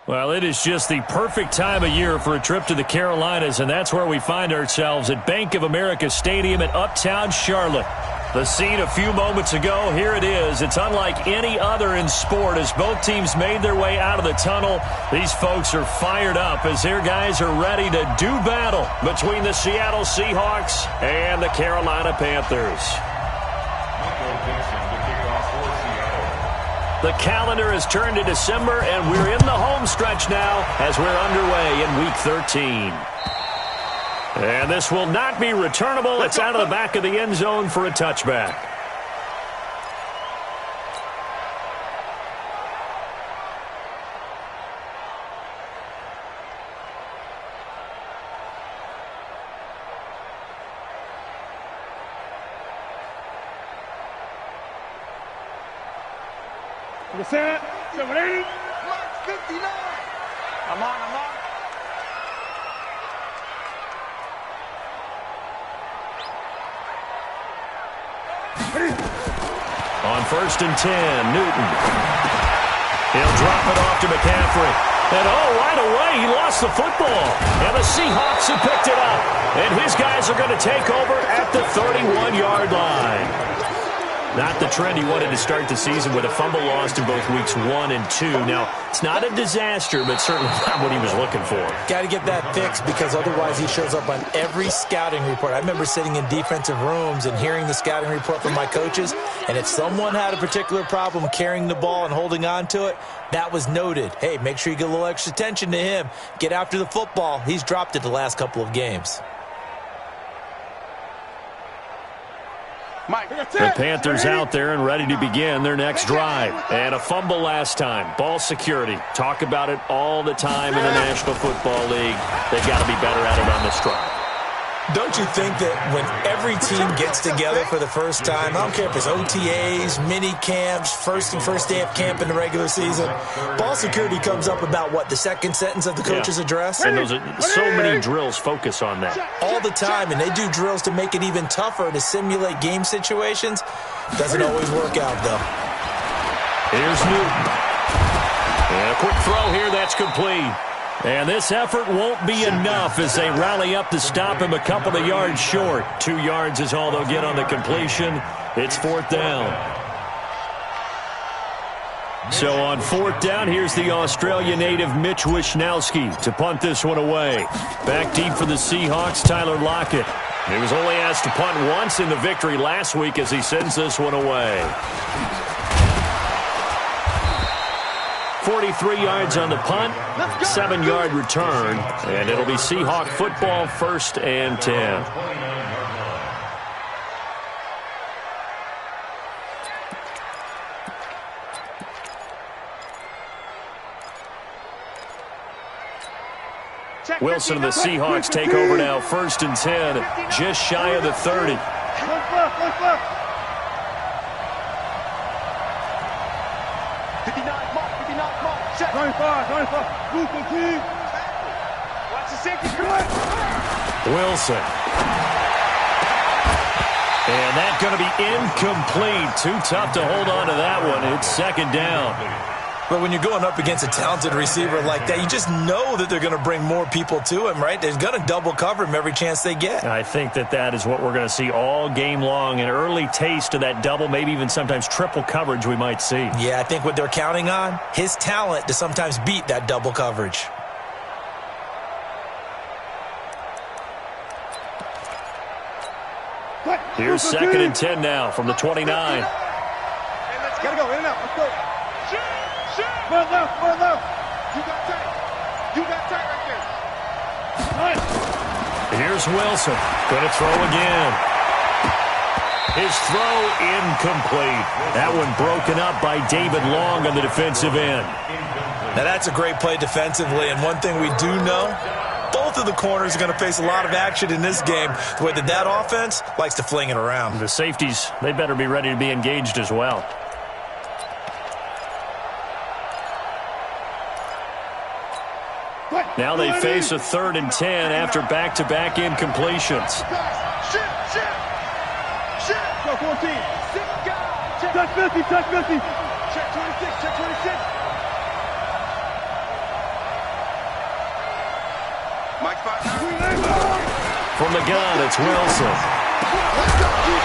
Well, it is just the perfect time of year for a trip to the Carolinas, and that's where we find ourselves at Bank of America Stadium in Uptown Charlotte. The scene a few moments ago, here it is. It's unlike any other in sport as both teams made their way out of the tunnel. These folks are fired up as their guys are ready to do battle between the Seattle Seahawks and the Carolina Panthers. The calendar has turned to December, and we're in the home stretch now as we're underway in Week 13. And this will not be returnable. It's out of the back of the end zone for a touchback. Set, 780, Mark 59. I'm on. On 1st and 10, Newton. He'll drop it off to McCaffrey. And right away, he lost the football. And the Seahawks have picked it up. And his guys are going to take over at the 31-yard line. Not the trend he wanted to start the season with a fumble lost in both weeks 1 and 2. Now, it's not a disaster, but certainly not what he was looking for. Got to get that fixed because otherwise he shows up on every scouting report. I remember sitting in defensive rooms and hearing the scouting report from my coaches, and if someone had a particular problem carrying the ball and holding on to it, that was noted. Hey, make sure you get a little extra attention to him. Get after the football. He's dropped it the last couple of games. The Panthers out there and ready to begin their next drive. And a fumble last time. Ball security. Talk about it all the time in the National Football League. They've got to be better at it on this drive. Don't you think that when every team gets together for the first time, I don't care if it's OTAs, mini camps, first day of camp in the regular season, ball security comes up about, what, the second sentence of the coach's address? And those are so many drills focus on that. All the time, and they do drills to make it even tougher to simulate game situations. Doesn't always work out, though. Here's Newton. And a quick throw here, that's complete. And this effort won't be enough as they rally up to stop him a couple of yards short. 2 yards is all they'll get on the completion. It's 4th down. So on 4th down, here's the Australia native Mitch Wishnowsky to punt this one away. Back deep for the Seahawks, Tyler Lockett. He was only asked to punt once in the victory last week as he sends this one away. 43 yards on the punt, 7-yard return, and it'll be Seahawk football, 1st and 10. Wilson and the Seahawks take over now, 1st and 10, just shy of the 30. 95. Watch the safety. Wilson. And that's going to be incomplete. Too tough to hold on to that one. It's 2nd down. But when you're going up against a talented receiver like that, you just know that they're going to bring more people to him, right? They're going to double cover him every chance they get. I think that is what we're going to see all game long. An early taste of that double, maybe even sometimes triple coverage we might see. Yeah, I think what they're counting on, his talent to sometimes beat that double coverage. Here's 2nd and 10 now from the 29. Hey, let's gotta go in and out. Let's go. Run left. You got tight right there. Here's Wilson. Going to throw again. His throw incomplete. That one broken up by David Long on the defensive end. Now that's a great play defensively, and one thing we do know, both of the corners are going to face a lot of action in this game. The way that offense likes to fling it around. The safeties, they better be ready to be engaged as well. Now they face a 3rd and 10 after back-to-back incompletions. Go 14. Touch 50. Check 26. From the gun, it's Wilson.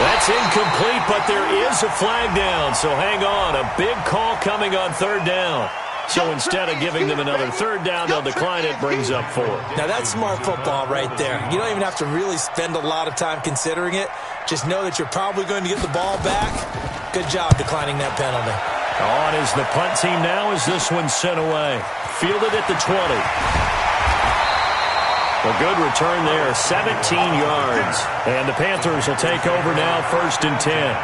That's incomplete, but there is a flag down, so hang on. A big call coming on third down. So instead of giving them another third down, they'll decline it, brings up 4. Now, that's smart football right there. You don't even have to really spend a lot of time considering it. Just know that you're probably going to get the ball back. Good job declining that penalty. On is the punt team now as this one's sent away. Fielded at the 20. A good return there, 17 yards. And the Panthers will take over now, 1st and 10.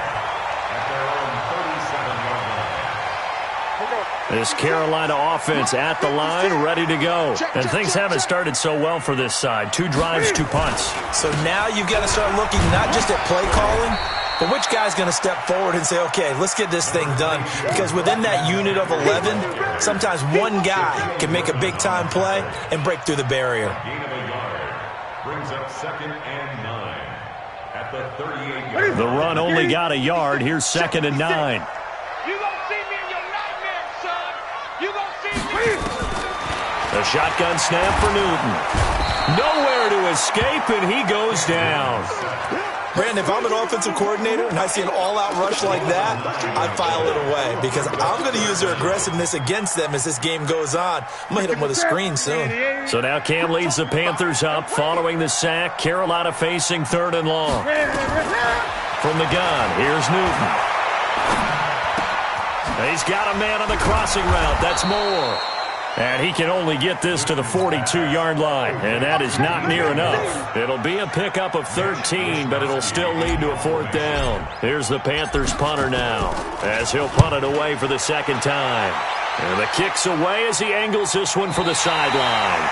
This Carolina offense at the line, ready to go. And things haven't started so well for this side. 2 drives, 2 punts. So now you've got to start looking not just at play calling, but which guy's going to step forward and say, okay, let's get this thing done. Because within that unit of 11, sometimes one guy can make a big-time play and break through the barrier. Gain of a yard brings up 2nd and 9 at the 38-yard line. The run only got a yard. Here's 2nd and 9. The shotgun snap for Newton. Nowhere to escape, and he goes down. Brandon, if I'm an offensive coordinator and I see an all-out rush like that, I file it away because I'm going to use their aggressiveness against them as this game goes on. I'm going to hit them with a screen soon. So now Cam leads the Panthers up following the sack. Carolina facing 3rd and long. From the gun, here's Newton. He's got a man on the crossing route. That's Moore. And he can only get this to the 42-yard line, and that is not near enough. It'll be a pickup of 13, but it'll still lead to a 4th down. Here's the Panthers punter now, as he'll punt it away for the 2nd time. And the kick's away as he angles this one for the sideline.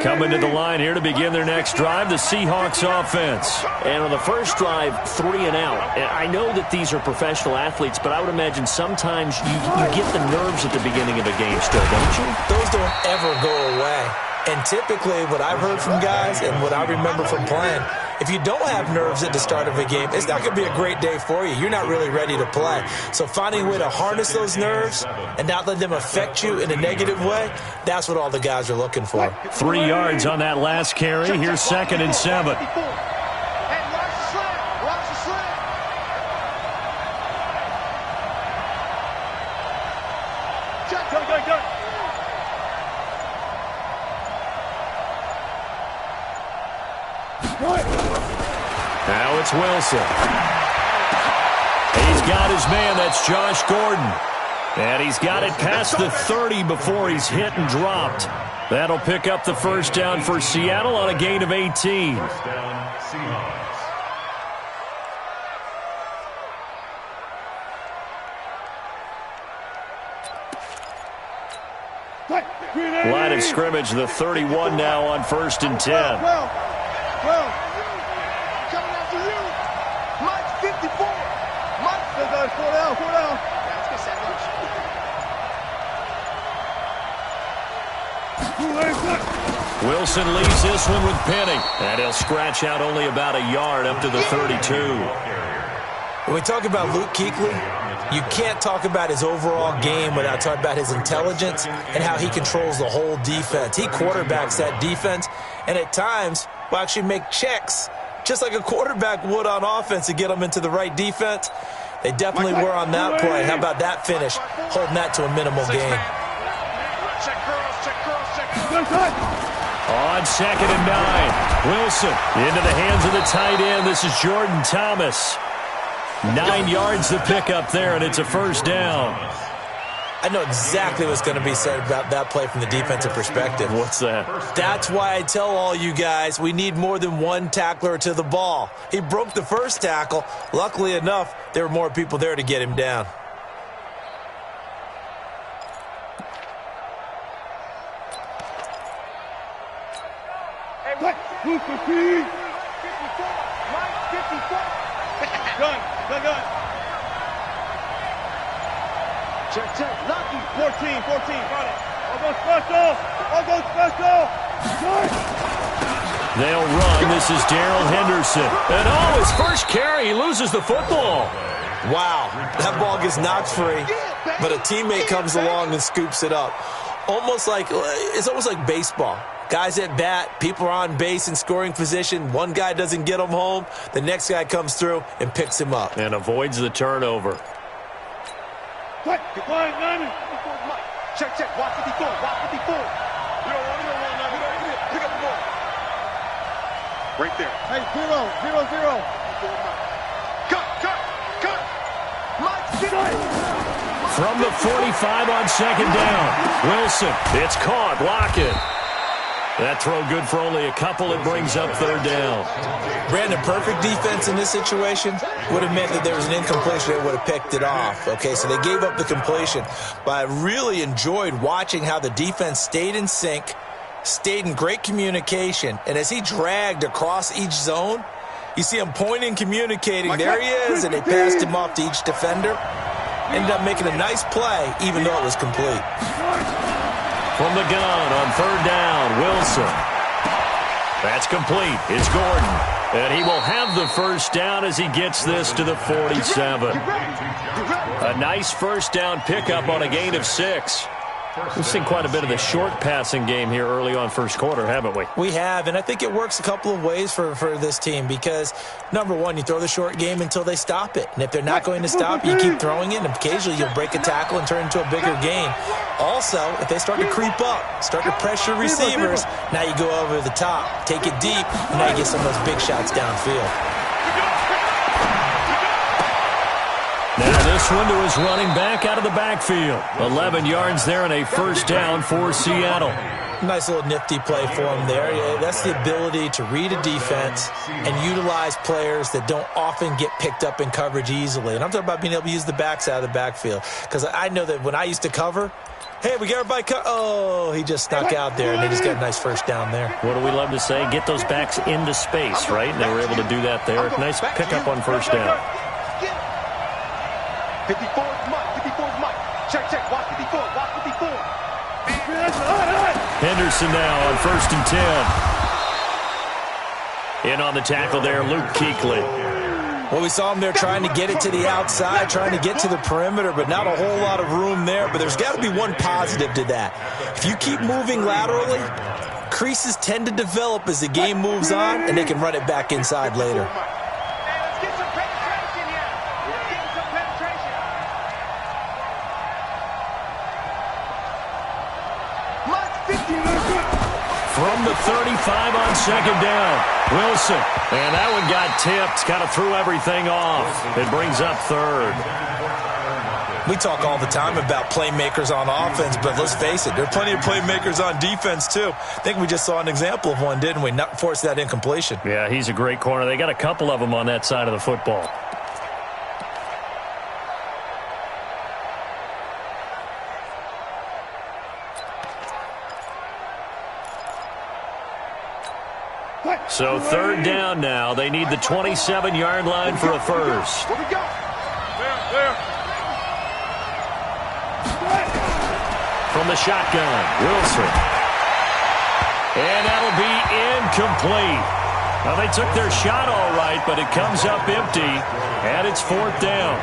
Coming to the line here to begin their next drive, the Seahawks offense. And on the first drive, 3 and out. And I know that these are professional athletes, but I would imagine sometimes you get the nerves at the beginning of a game still, don't you? Those don't ever go away. And typically what I've heard from guys and what I remember from playing, if you don't have nerves at the start of a game, it's not going to be a great day for you. You're not really ready to play. So finding a way to harness those nerves and not let them affect you in a negative way, that's what all the guys are looking for. 3 yards on that last carry. Here's 2nd and 7. Now it's Wilson. He's got his man. That's Josh Gordon. And he's got it past the 30 before he's hit and dropped. That'll pick up the 1st down for Seattle on a gain of 18. 1st down, Seahawks. Line of scrimmage, the 31 now on 1st and 10. Well, coming after you. Mike 54. Mike, 4 down, 4 down. Wilson leaves this one with Penny. And he'll scratch out only about a yard up to the 32. When we talk about Luke Kuechly, you can't talk about his overall game without talking about his intelligence and how he controls the whole defense. He quarterbacks that defense, and at times will actually make checks, just like a quarterback would on offense to get them into the right defense. They definitely were on that play. How about that finish, holding that to a minimal gain. On 2nd and 9, Wilson into the hands of the tight end. This is Jordan Thomas. 9 yards to pick up there, and it's a 1st down. I know exactly what's going to be said about that play from the defensive perspective. What's that? That's why I tell all you guys we need more than one tackler to the ball. He broke the first tackle. Luckily enough, there were more people there to get him down. Who's the speed? 54. Mike 54. Gun. Check. Lucky. 14. Got it. I'll go special. They'll run. This is Darrell Henderson. And, oh, his first carry. He loses the football. Wow, that ball gets knocked free, but a teammate comes along and scoops it up. It's almost like baseball. Guys at bat, people are on base in scoring position. One guy doesn't get him home. The next guy comes through and picks him up. And avoids the turnover. Check, watch what he's doing, watch what he's doing. You don't want now. Pick up the ball. Right there. Hey, 0-0-0. Cut. From the 45 on second down. Wilson, it's caught. Lockett. That throw good for only a couple. It brings up third down. Brandon, perfect defense in this situation would have meant that there was an incompletion. They would have picked it off. Okay, so they gave up the completion. But I really enjoyed watching how the defense stayed in sync, stayed in great communication, and as he dragged across each zone, you see him pointing, communicating. There he is, and they passed him off to each defender. Ended up making a nice play, even though it was complete. From the gun on third down, Wilson. That's complete. It's Gordon. And he will have the first down as he gets this to the 47. A nice first down pickup on a gain of 6. We've seen quite a bit of the short passing game here early on first quarter, haven't we? We have, and I think it works a couple of ways for this team because, number one, you throw the short game until they stop it. And if they're not going to stop, you keep throwing it, and occasionally you'll break a tackle and turn into a bigger gain. Also, if they start to creep up, start to pressure receivers, now you go over the top, take it deep, and now you get some of those big shots downfield. Now this one to his running back out of the backfield. 11 yards there and a first down for Seattle. Nice little nifty play for him there. That's the ability to read a defense and utilize players that don't often get picked up in coverage easily. And I'm talking about being able to use the backs out of the backfield. Because I know that when I used to cover, hey, we got everybody oh, he just snuck out there, and they just got a nice first down there. What do we love to say? Get those backs into space, right? And they were able to do that there. Nice pickup on first down. 54 is Mike. Check. Watch 54. Henderson now on first and 10. In on the tackle there, Luke Kuechly. Well, we saw him there trying to get it to the outside, trying to get to the perimeter, but not a whole lot of room there. But there's got to be one positive to that. If you keep moving laterally, creases tend to develop as the game moves on, and they can run it back inside later. From the 35 on second down, Wilson. And that one got tipped, kind of threw everything off. It brings up third. We talk all the time about playmakers on offense, but let's face it, there are plenty of playmakers on defense too. I think we just saw an example of one, didn't we? Not force that incompletion. Yeah, he's a great corner. They got a couple of them on that side of the football. So third down now. They need the 27-yard line for a first. Where we go? There. From the shotgun, Wilson. And that'll be incomplete. Well, they took their shot all right, but it comes up empty, and it's fourth down.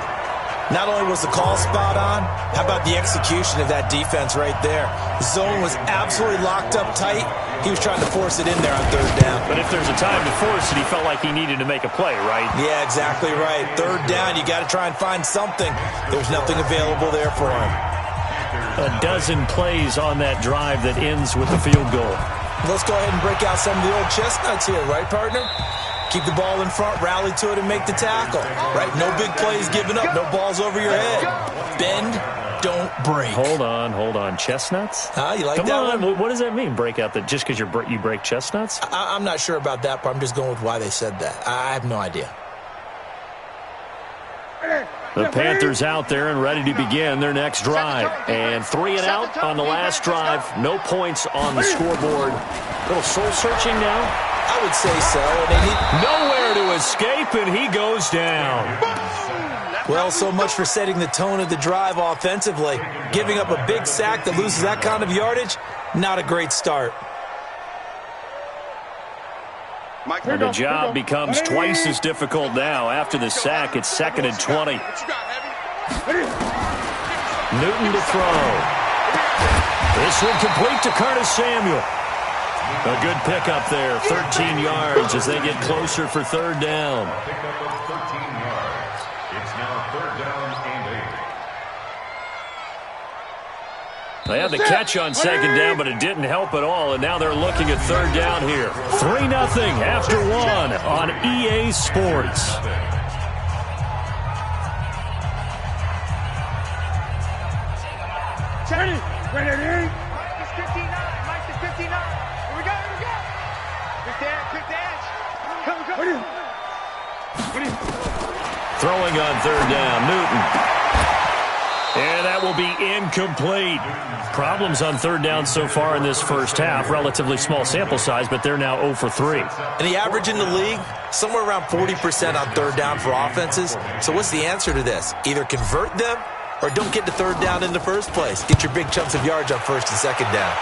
Not only was the call spot on, how about the execution of that defense right there? The zone was absolutely locked up tight. He was trying to force it in there on third down. But if there's a time to force it, he felt like he needed to make a play, right? Yeah, exactly right. Third down, you got to try and find something. There's nothing available there for him. A dozen plays on that drive that ends with the field goal. Let's go ahead and break out some of the old chestnuts here, right, partner? Keep the ball in front, rally to it, and make the tackle. Right? No big plays given up, no balls over your head. Bend, don't break. Hold on. Chestnuts? You like Come that on. one? What does that mean, break out? That just because you break chestnuts? I'm not sure about that, but I'm just going with why they said that. I have no idea. The Panthers out there and ready to begin their next drive. And 3 and out on the last drive. No points on the scoreboard. A little soul-searching now? I would say so. They need nowhere to escape, and he goes down. Well, so much for setting the tone of the drive offensively. Giving up a big sack that loses that kind of yardage, not a great start. And the job becomes twice as difficult now. After the sack, it's 2nd and 20. Newton to throw. This one complete to Curtis Samuel. A good pickup there, 13 yards as they get closer for 3rd down. Pickup of 13 yards. It's now 3rd down and 8. They had the catch on 2nd down, but it didn't help at all, and now they're looking at 3rd down here. 3-0 after 1 on EA Sports. Mike is 59. Mike is 59. Here we go. Quick dash. Come. Throwing on 3rd down, Newton. And that will be incomplete. Problems on 3rd down so far in this first half. Relatively small sample size, but they're now 0 for 3. And the average in the league, somewhere around 40% on 3rd down for offenses. So what's the answer to this? Either convert them or don't get to 3rd down in the first place. Get your big chunks of yards on 1st and 2nd down.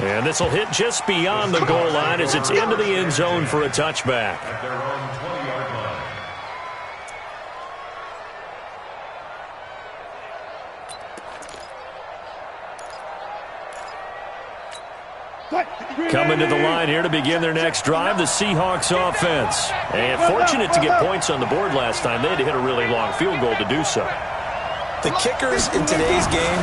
And this will hit just beyond the goal line as it's into the end zone for a touchback. At their own 20-yard line. Coming to the line here to begin their next drive, the Seahawks offense. And fortunate to get points on the board last time. They had to hit a really long field goal to do so. The kickers in today's game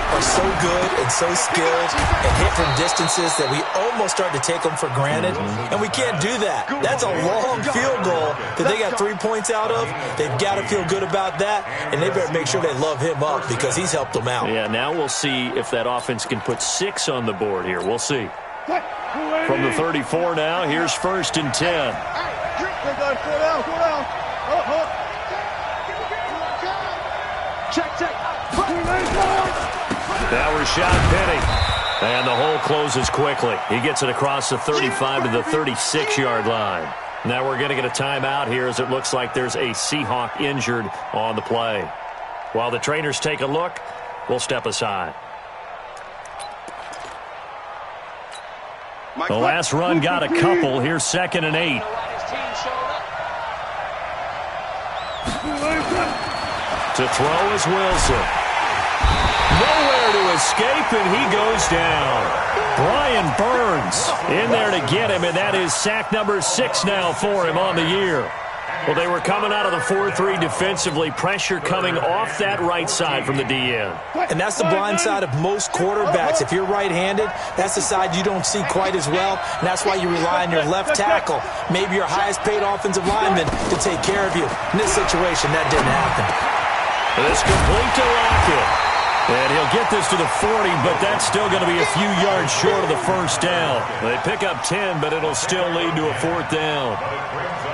are so good and so skilled and hit from distances that we almost start to take them for granted, and we can't do that. That's a long field goal that they got 3 points out of. They've got to feel good about that, and they better make sure they love him up because he's helped them out. Yeah, now we'll see if that offense can put 6 on the board here. We'll see. From the 34 now, here's 1st and 10. Check. Now Rashad Penny. And the hole closes quickly. He gets it across the 35 to the 36-yard line. Now we're going to get a timeout here as it looks like there's a Seahawk injured on the play. While the trainers take a look, we'll step aside. The last run got a couple. Here's 2nd and 8. To throw is Wilson. Nowhere to escape, and he goes down. Brian Burns in there to get him, and that is sack number 6 now for him on the year. Well, they were coming out of the 4-3 defensively. Pressure coming off that right side from the DN. And that's the blind side of most quarterbacks. If you're right-handed, that's the side you don't see quite as well, and that's why you rely on your left tackle, maybe your highest-paid offensive lineman, to take care of you. In this situation, that didn't happen. It's complete to Lockett. And he'll get this to the 40, but that's still going to be a few yards short of the 1st down. They pick up 10, but it'll still lead to a 4th down.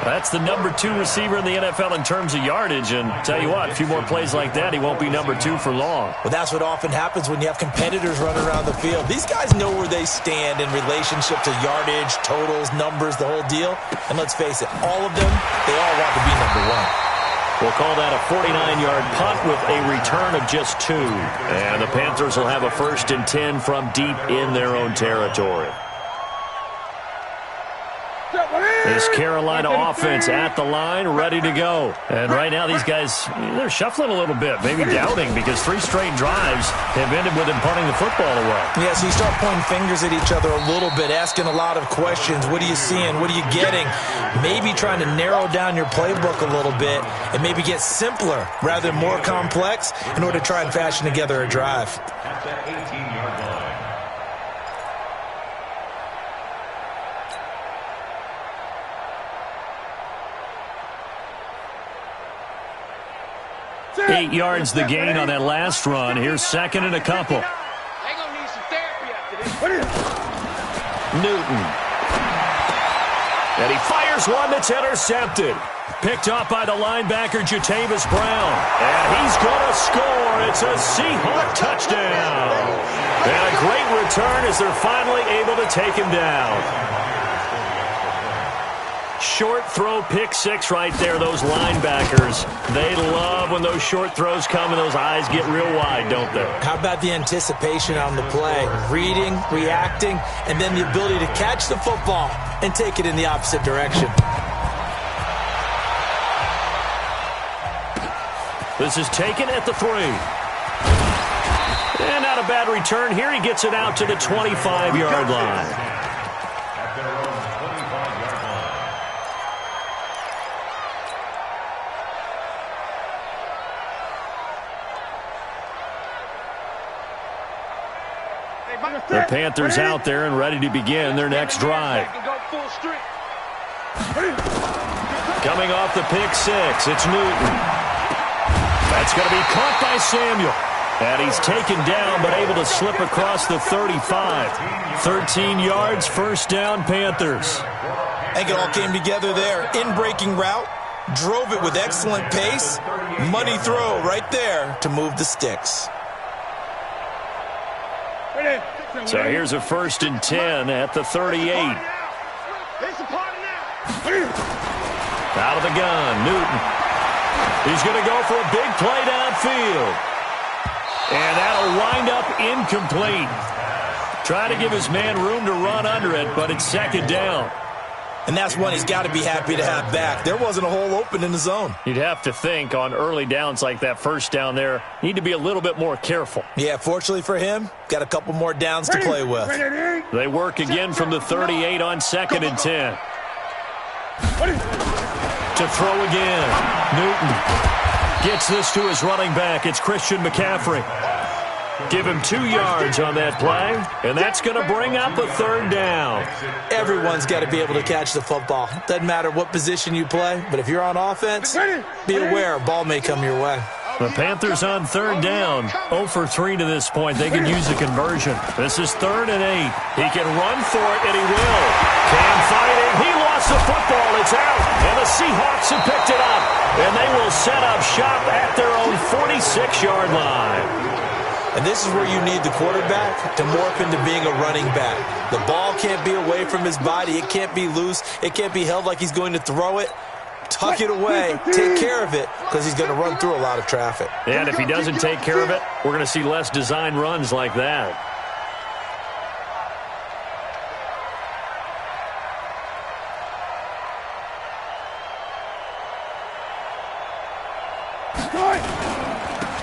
That's the number 2 receiver in the NFL in terms of yardage, and tell you what, a few more plays like that, he won't be number 2 for long. Well, that's what often happens when you have competitors running around the field. These guys know where they stand in relationship to yardage, totals, numbers, the whole deal. And let's face it, all of them, they all want to be number 1. We'll call that a 49-yard punt with a return of just 2. And the Panthers will have a 1st and 10 from deep in their own territory. This Carolina offense at the line, ready to go. And right now these guys, they're shuffling a little bit, maybe doubting, because 3 straight drives have ended with them punting the football away. Yeah, so you start pointing fingers at each other a little bit, asking a lot of questions. What are you seeing? What are you getting? Maybe trying to narrow down your playbook a little bit and maybe get simpler rather than more complex in order to try and fashion together a drive. At the 18-yard line. 8 yards the gain on that last run. Here's 2nd and a couple. They're going to need some therapy after this. Newton. And he fires one that's intercepted. Picked up by the linebacker, Jatavis Brown. And he's going to score. It's a Seahawk touchdown. And a great return as they're finally able to take him down. Short throw pick six right there, those linebackers. They love when those short throws come and those eyes get real wide, don't they? How about the anticipation on the play? Reading, reacting, and then the ability to catch the football and take it in the opposite direction. This is taken at the 3. And not a bad return here. He gets it out to the 25-yard line. The Panthers out there and ready to begin their next drive. Coming off the pick six, it's Newton. That's going to be caught by Samuel. And he's taken down but able to slip across the 35. 13 yards, first down, Panthers. I think it all came together there. In-breaking route, drove it with excellent pace. Money throw right there to move the sticks. So here's a 1st and 10 at the 38. Out of the gun, Newton. He's going to go for a big play downfield. And that'll wind up incomplete. Trying to give his man room to run under it, but it's 2nd down. And that's one he's got to be happy to have back. There wasn't a hole open in the zone. You'd have to think on early downs like that first down there, need to be a little bit more careful. Yeah, fortunately for him, got a couple more downs to play with. They work again from the 38 on 2nd and 10. To throw again. Newton gets this to his running back. It's Christian McCaffrey. Give him 2 yards on that play, and that's going to bring up a 3rd down. Everyone's got to be able to catch the football. Doesn't matter what position you play, but if you're on offense, be aware a ball may come your way. The Panthers on 3rd down. 0 for 3 to this point. They can use a conversion. This is 3rd and 8. He can run for it, and he will. Cam fighting. He lost the football. It's out. And the Seahawks have picked it up. And they will set up shop at their own 46-yard line. And this is where you need the quarterback to morph into being a running back. The ball can't be away from his body. It can't be loose. It can't be held like he's going to throw it. Tuck it away. Take care of it because he's going to run through a lot of traffic. And if he doesn't take care of it, we're going to see less design runs like that.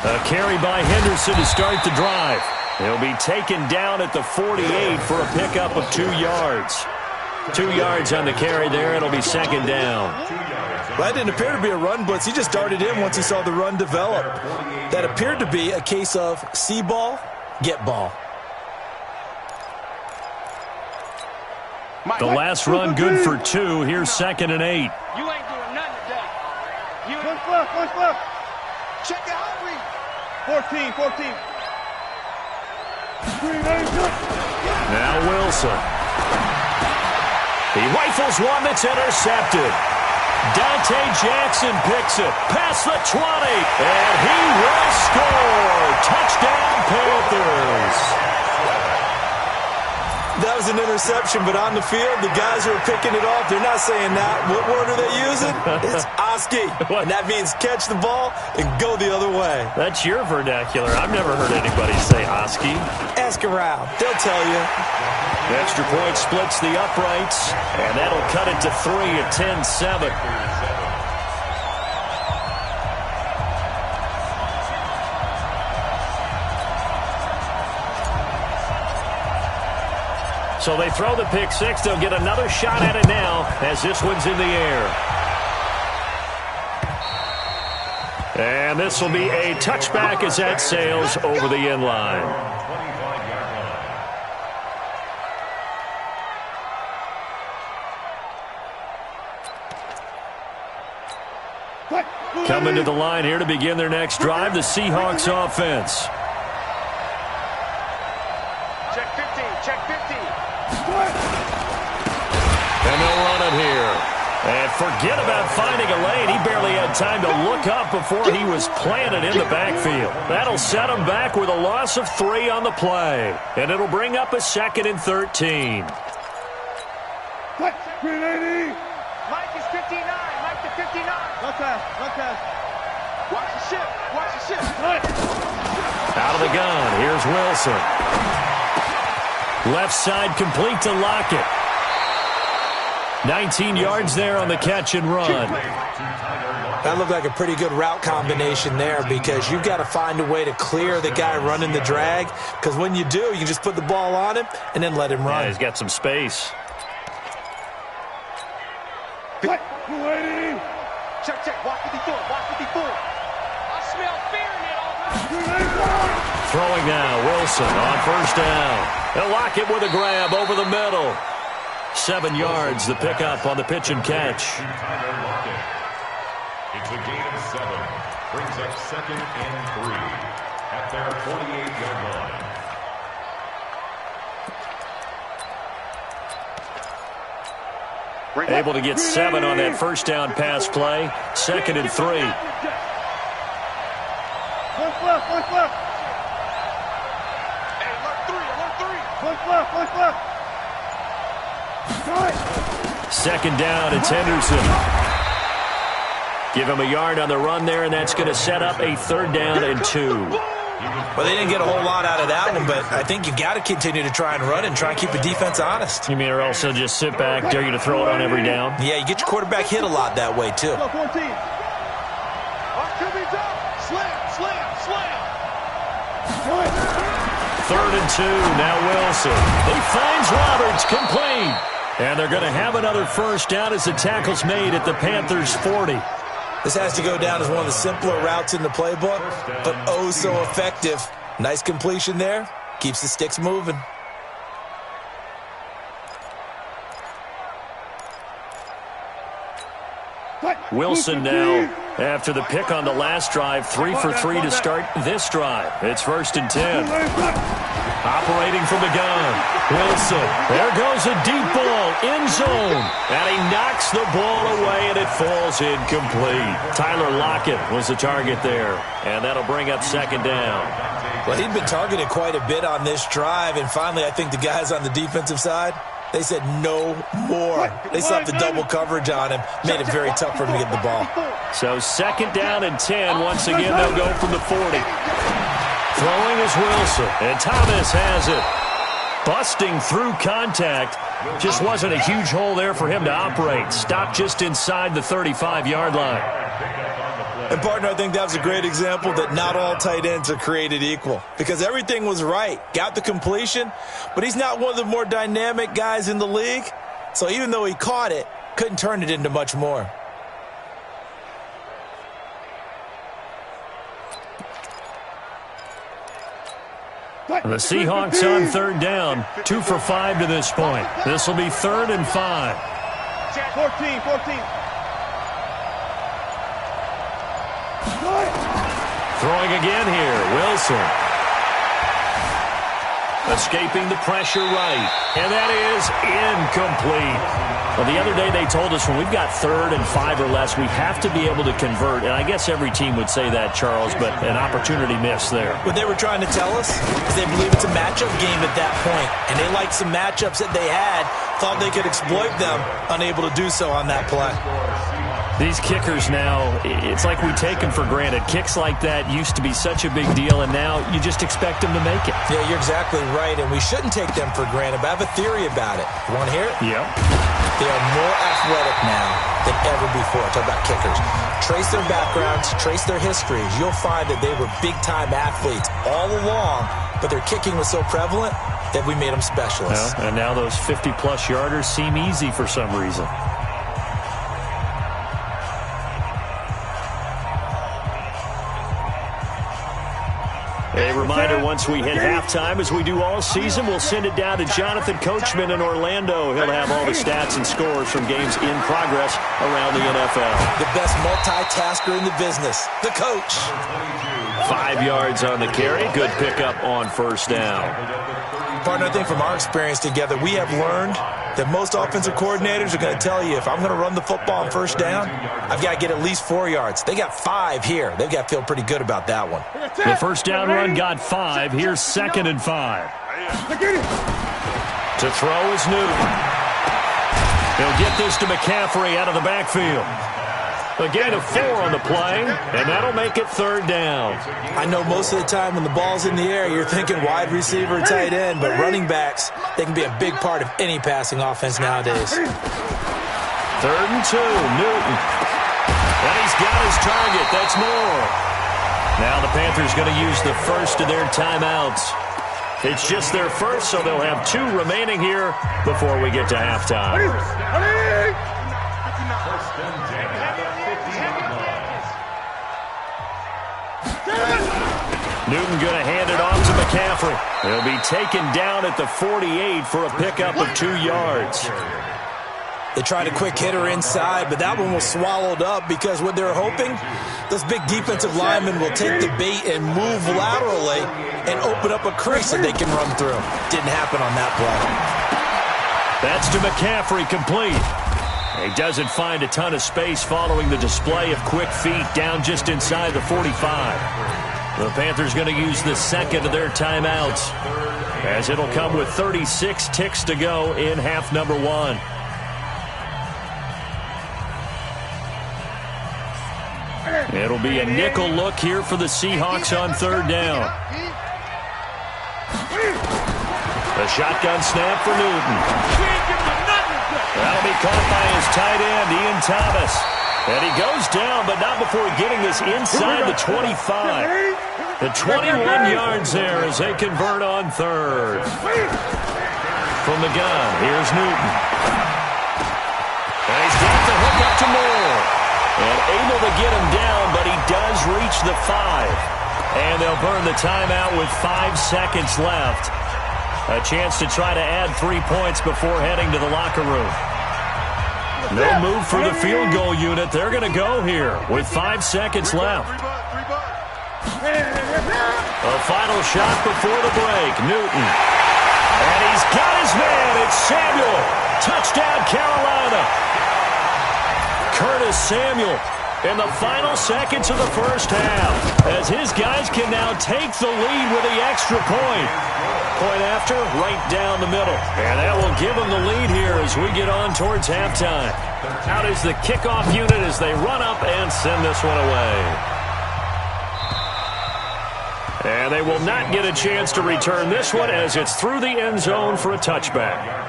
A carry by Henderson to start the drive. He'll be taken down at the 48 for a pickup of 2 yards. 2 yards on the carry there. It'll be 2nd down. That didn't appear to be a run blitz. He just darted in once he saw the run develop. That appeared to be a case of see ball, get ball. The last run good for 2. Here's 2nd and 8. You ain't doing nothing today. One left. Check it out. 14. Now Wilson. He rifles one that's intercepted. Dante Jackson picks it past the 20, and he will score. Touchdown, Panthers. That was an interception, but on the field, the guys who are picking it off, they're not saying that. What word are they using? It's Oski, and that means catch the ball and go the other way. That's your vernacular. I've never heard anybody say Oski. Ask around. They'll tell you. The extra point splits the uprights, and that'll cut it to 3 at 10-7. So they throw the pick six. They'll get another shot at it now as this one's in the air. And this will be a touchback as that sails over the end line. Coming to the line here to begin their next drive, the Seahawks offense. Check 15. And they'll run it here. And forget about finding a lane. He barely had time to look up before he was planted in the backfield. That'll set him back with a loss of 3 on the play. And it'll bring up a 2nd and 13. What? 380. Mike Watch the ship. Watch the ship. Out of the gun. Here's Wilson. Left side complete to Lockett. 19 yards there on the catch and run. That looked like a pretty good route combination there because you've got to find a way to clear the guy running the drag, because when you do, you just put the ball on him and then let him run. Yeah, he's got some space. Check. Watch 54. Watch 54. I smell fear in it. Throwing now, Wilson on first down. And Lockett with a grab over the middle. 7 yards, the pickup on the pitch and catch. It's a gain of 7. Brings up 2nd and 3 at their 48-yard line. Able to get 7 on that first down pass play. 2nd and 3. One left. Hey, alert 3. 2nd down, it's Henderson. Give him a yard on the run there, and that's going to set up a 3rd down and 2. Well, they didn't get a whole lot out of that one, but I think you got to continue to try and run and try and keep the defense honest. You mean or else he'll just sit back, dare you to throw it on every down? Yeah, you get your quarterback hit a lot that way, too. 14. Slam. 3rd and 2, now Wilson. He finds Roberts, complete. And they're going to have another first down as the tackle's made at the Panthers' 40. This has to go down as one of the simpler routes in the playbook, but oh so effective. Nice completion there. Keeps the sticks moving. Wilson now, after the pick on the last drive, 3 for 3 to start this drive. It's 1st and 10. Operating from the gun. Wilson. There goes a deep ball. End zone. And he knocks the ball away, and it falls incomplete. Tyler Lockett was the target there. And that'll bring up 2nd down. Well, he'd been targeted quite a bit on this drive, and finally I think the guys on the defensive side, they said no more. They slapped the double coverage on him, made it very tough for him to get the ball. So 2nd down and 10. Once again, they'll go from the 40. Throwing is Wilson, and Thomas has it. Busting through contact. Just wasn't a huge hole there for him to operate. Stopped just inside the 35-yard line. And, partner, I think that was a great example that not all tight ends are created equal, because everything was right. Got the completion, but he's not one of the more dynamic guys in the league. So even though he caught it, couldn't turn it into much more. The Seahawks on 3rd down. 2 for 5 to this point. This will be 3rd and 5. 14. Throwing again here. Wilson. Escaping the pressure right. And that is incomplete. Well, the other day they told us when we've got 3rd and 5 or less, we have to be able to convert. And I guess every team would say that, Charles, but an opportunity missed there. What they were trying to tell us is they believe it's a matchup game at that point. And they liked some matchups that they had, thought they could exploit them, unable to do so on that play. These kickers now, it's like we take them for granted. Kicks like that used to be such a big deal, and now you just expect them to make it. Yeah, you're exactly right, and we shouldn't take them for granted, but I have a theory about it. You want to hear it? Yep. They are more athletic now than ever before. Talk about kickers. Trace their backgrounds, trace their histories. You'll find that they were big-time athletes all along, but their kicking was so prevalent that we made them specialists. Well, and now those 50-plus yarders seem easy for some reason. A reminder, once we hit halftime, as we do all season, we'll send it down to Jonathan Coachman in Orlando. He'll have all the stats and scores from games in progress around the NFL. The best multitasker in the business, the coach. 5 yards on the carry. Good pickup on 1st down. Partner, I think from our experience together, we have learned that most offensive coordinators are going to tell you, if I'm going to run the football on 1st down, I've got to get at least 4 yards. They got 5 here. They've got to feel pretty good about that one. The 1st down run got 5. Here's 2nd and 5. To throw is Newton. He'll get this to McCaffrey out of the backfield. A gain of 4 on the play, and that'll make it 3rd down. I know most of the time when the ball's in the air, you're thinking wide receiver, tight end, but running backs, they can be a big part of any passing offense nowadays. 3rd and 2, Newton. And he's got his target. That's more. Now the Panthers going to use the first of their timeouts. It's just their first, so they'll have 2 remaining here before we get to halftime. Newton going to hand it off to McCaffrey. He'll be taken down at the 48 for a pickup of 2 yards. They tried a quick hitter inside, but that one was swallowed up because what they're hoping, those big defensive linemen will take the bait and move laterally and open up a crease that they can run through. Didn't happen on that play. That's to McCaffrey, complete. He doesn't find a ton of space following the display of quick feet down just inside the 45. The Panthers going to use the second of their timeouts, as it'll come with 36 ticks to go in half number 1. It'll be a nickel look here for the Seahawks on 3rd down. The shotgun snap for Newton. That'll be caught by his tight end, Ian Thomas. And he goes down, but not before getting this inside the 25. The 21 yards there as they convert on 3rd. From the gun, here's Newton. And he's got the hook up to Moore. And able to get him down, but he does reach the 5. And they'll burn the timeout with 5 seconds left. A chance to try to add 3 points before heading to the locker room. No move for the field goal unit. They're going to go here with 5 seconds left. A final shot before the break. Newton. And he's got his man. It's Samuel. Touchdown, Carolina. Curtis Samuel in the final seconds of the first half, as his guys can now take the lead with the extra point. Point after, right down the middle. And that will give them the lead here as we get on towards halftime. Out is the kickoff unit as they run up and send this one away. And they will not get a chance to return this one as it's through the end zone for a touchback.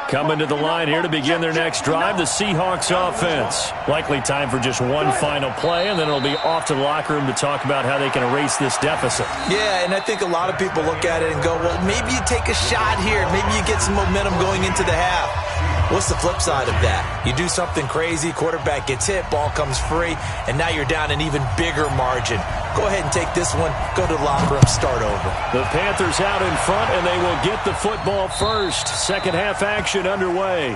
Coming to the line here to begin their next drive, the Seahawks offense. Likely time for just one final play, and then it'll be off to the locker room to talk about how they can erase this deficit. Yeah, and I think a lot of people look at it and go, well, maybe you take a shot here. Maybe you get some momentum going into the half. What's the flip side of that? You do something crazy, quarterback gets hit, ball comes free, and now you're down an even bigger margin. Go ahead and take this one, go to the locker room, start over. The Panthers out in front, and they will get the football first. Second half action underway.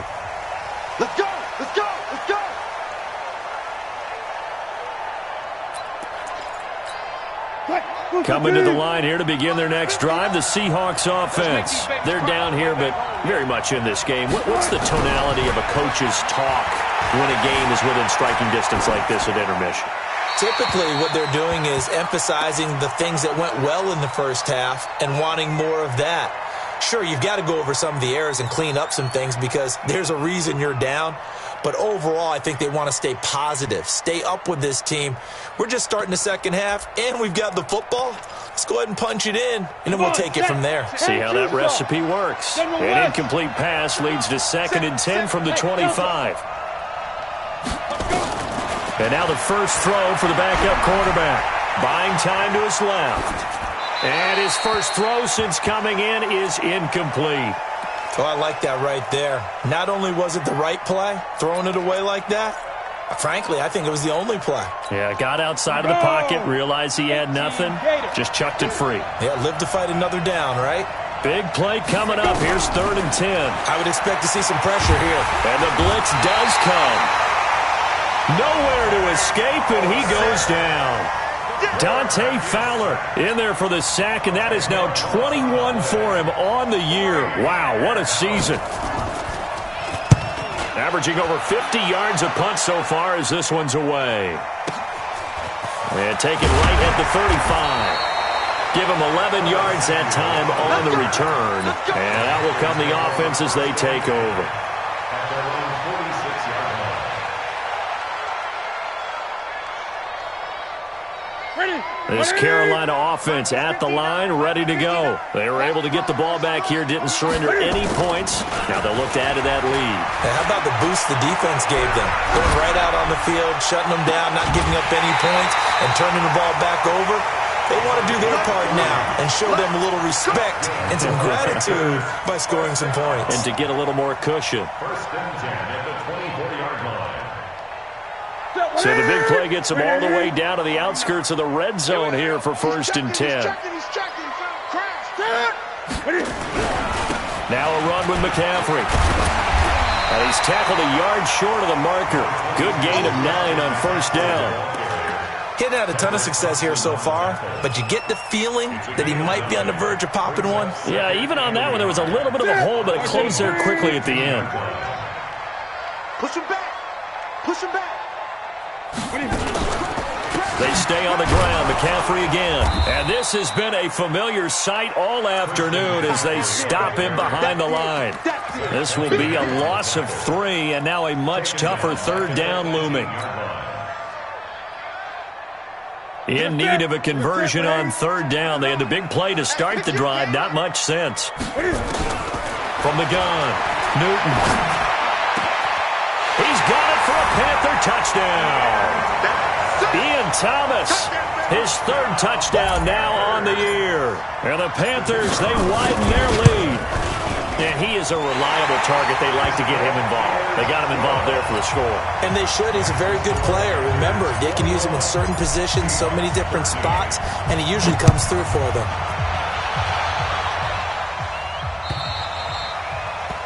Let's go! Let's go! Let's go! Coming to the line here to begin their next drive, the Seahawks offense. They're down here, but very much in this game. What's the tonality of a coach's talk when a game is within striking distance like this at intermission? Typically, what they're doing is emphasizing the things that went well in the first half and wanting more of that. Sure, you've got to go over some of the errors and clean up some things because there's a reason you're down. But overall, I think they want to stay positive, stay up with this team. We're just starting the second half, and we've got the football. Let's go ahead and punch it in, and then we'll take it from there. See how that recipe works. An incomplete pass leads to 2nd and 10 from the 25. And now the first throw for the backup quarterback. Buying time to his left. And his first throw since coming in is incomplete. Oh, I like that right there. Not only was it the right play, throwing it away like that, frankly, I think it was the only play. Yeah, got outside of the pocket, realized he had nothing, just chucked it free. Yeah, live to fight another down, right? Big play coming up. Here's 3rd and 10. I would expect to see some pressure here. And the blitz does come. Nowhere to escape, and he goes down. Dante Fowler in there for the sack, and that is now 21 for him on the year. Wow, what a season. Averaging over 50 yards a punt so far as this one's away. And taken right at the 35. Give him 11 yards that time on the return. And that will come the offense as they take over. This Carolina offense at the line, ready to go. They were able to get the ball back here, didn't surrender any points. Now they'll look to add to that lead. And how about the boost the defense gave them? Going right out on the field, shutting them down, not giving up any points, and turning the ball back over. They want to do their part now and show them a little respect and some gratitude by scoring some points. And to get a little more cushion. First and 10 at the 24-yard line. So the big play gets them all the way down to the outskirts of the red zone here for first and 10. Now a run with McCaffrey. And he's tackled a yard short of the marker. Good gain of 9 on first down. He's had a ton of success here so far, but you get the feeling that he might be on the verge of popping one. Yeah, even on that one, there was a little bit of a hole, but it closed there quickly at the end. Push him back. Push him back. They stay on the ground. McCaffrey again. And this has been a familiar sight all afternoon as they stop him behind the line. This will be a loss of 3, and now a much tougher third down looming. In need of a conversion on third down. They had the big play to start the drive. Not much sense. From the gun, Newton. He's got it for a Panther touchdown. Ian Thomas, his third touchdown now on the year. And the Panthers, they widen their lead. And he is a reliable target. They like to get him involved. They got him involved there for the score. And they should. He's a very good player. Remember, they can use him in certain positions, so many different spots, and he usually comes through for them.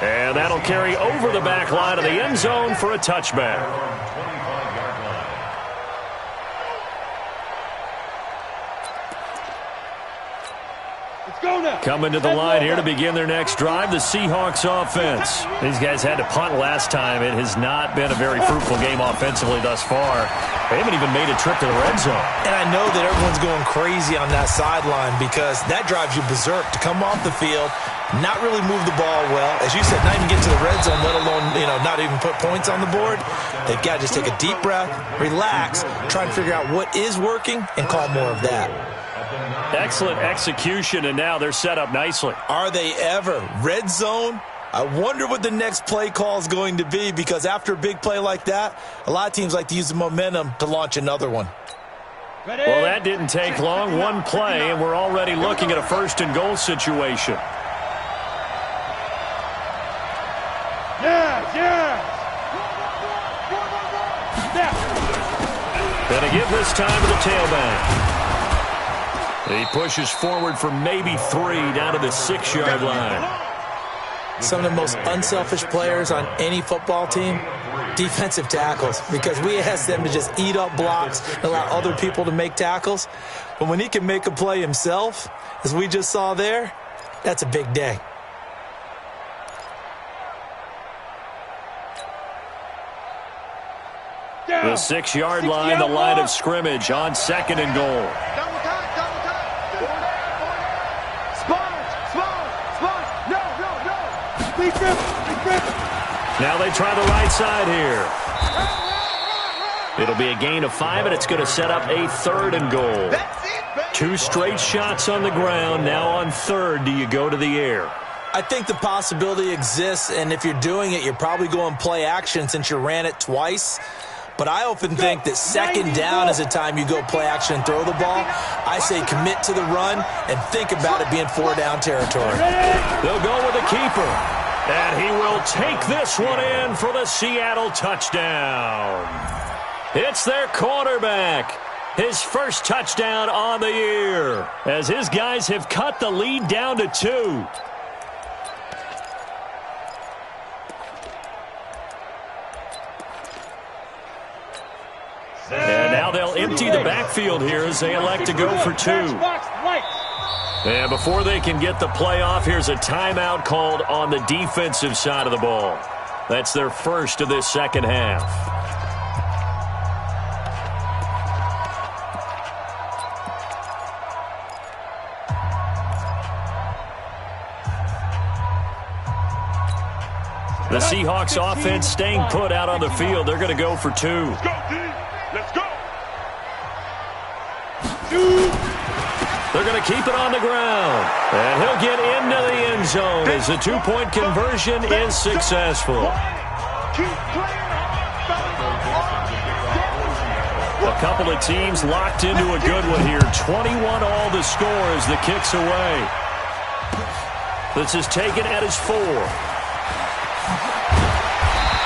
And that'll carry over the back line of the end zone for a touchback. Coming to the line here to begin their next drive, the Seahawks offense. These guys had to punt last time. It has not been a very fruitful game offensively thus far. They haven't even made a trip to the red zone. And I know that everyone's going crazy on that sideline because that drives you berserk to come off the field, not really move the ball well. As you said, not even get to the red zone, let alone, not even put points on the board. They've got to just take a deep breath, relax, try and figure out what is working, and call more of that. Excellent execution, and now they're set up nicely. Are they ever? Red zone? I wonder what the next play call is going to be, because after a big play like that, a lot of teams like to use the momentum to launch another one. Well, that didn't take long. One play, and we're already looking at a first and goal situation. Gonna give this time to the tailback. He pushes forward for maybe 3 down to the 6-yard line. Some of the most unselfish players on any football team, defensive tackles, because we ask them to just eat up blocks and allow other people to make tackles. But when he can make a play himself, as we just saw there, that's a big day. The 6-yard line, the line of scrimmage on 2nd and goal. Now they try the right side here. It'll be a gain of 5, and it's going to set up a 3rd and goal. 2 straight shots on the ground. Now on 3rd, do you go to the air? I think the possibility exists, and if you're doing it, you're probably going play action since you ran it twice. But I often think that 2nd down is the time you go play action and throw the ball. I say commit to the run and think about it being 4-down territory. They'll go with the keeper. And he will take this one in for the Seattle touchdown. It's their quarterback. His first touchdown on the year, as his guys have cut the lead down to 2. And now they'll empty the backfield here as they elect to go for 2. And before they can get the play off, here's a timeout called on the defensive side of the ball. That's their first of this second half. The Seahawks offense staying put out on the field. They're going to go for 2. Let's go, D. Let's go. They're going to keep it on the ground. And he'll get into the end zone as the two-point conversion is successful. A couple of teams locked into a good one here. 21 all the score as the kick's away. This is taken at his 4.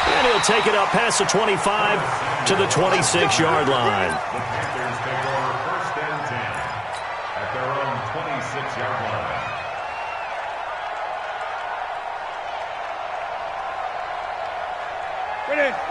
And he'll take it up past the 25 to the 26-yard line. The Panthers take over 1st and 10 at their own 26-yard line.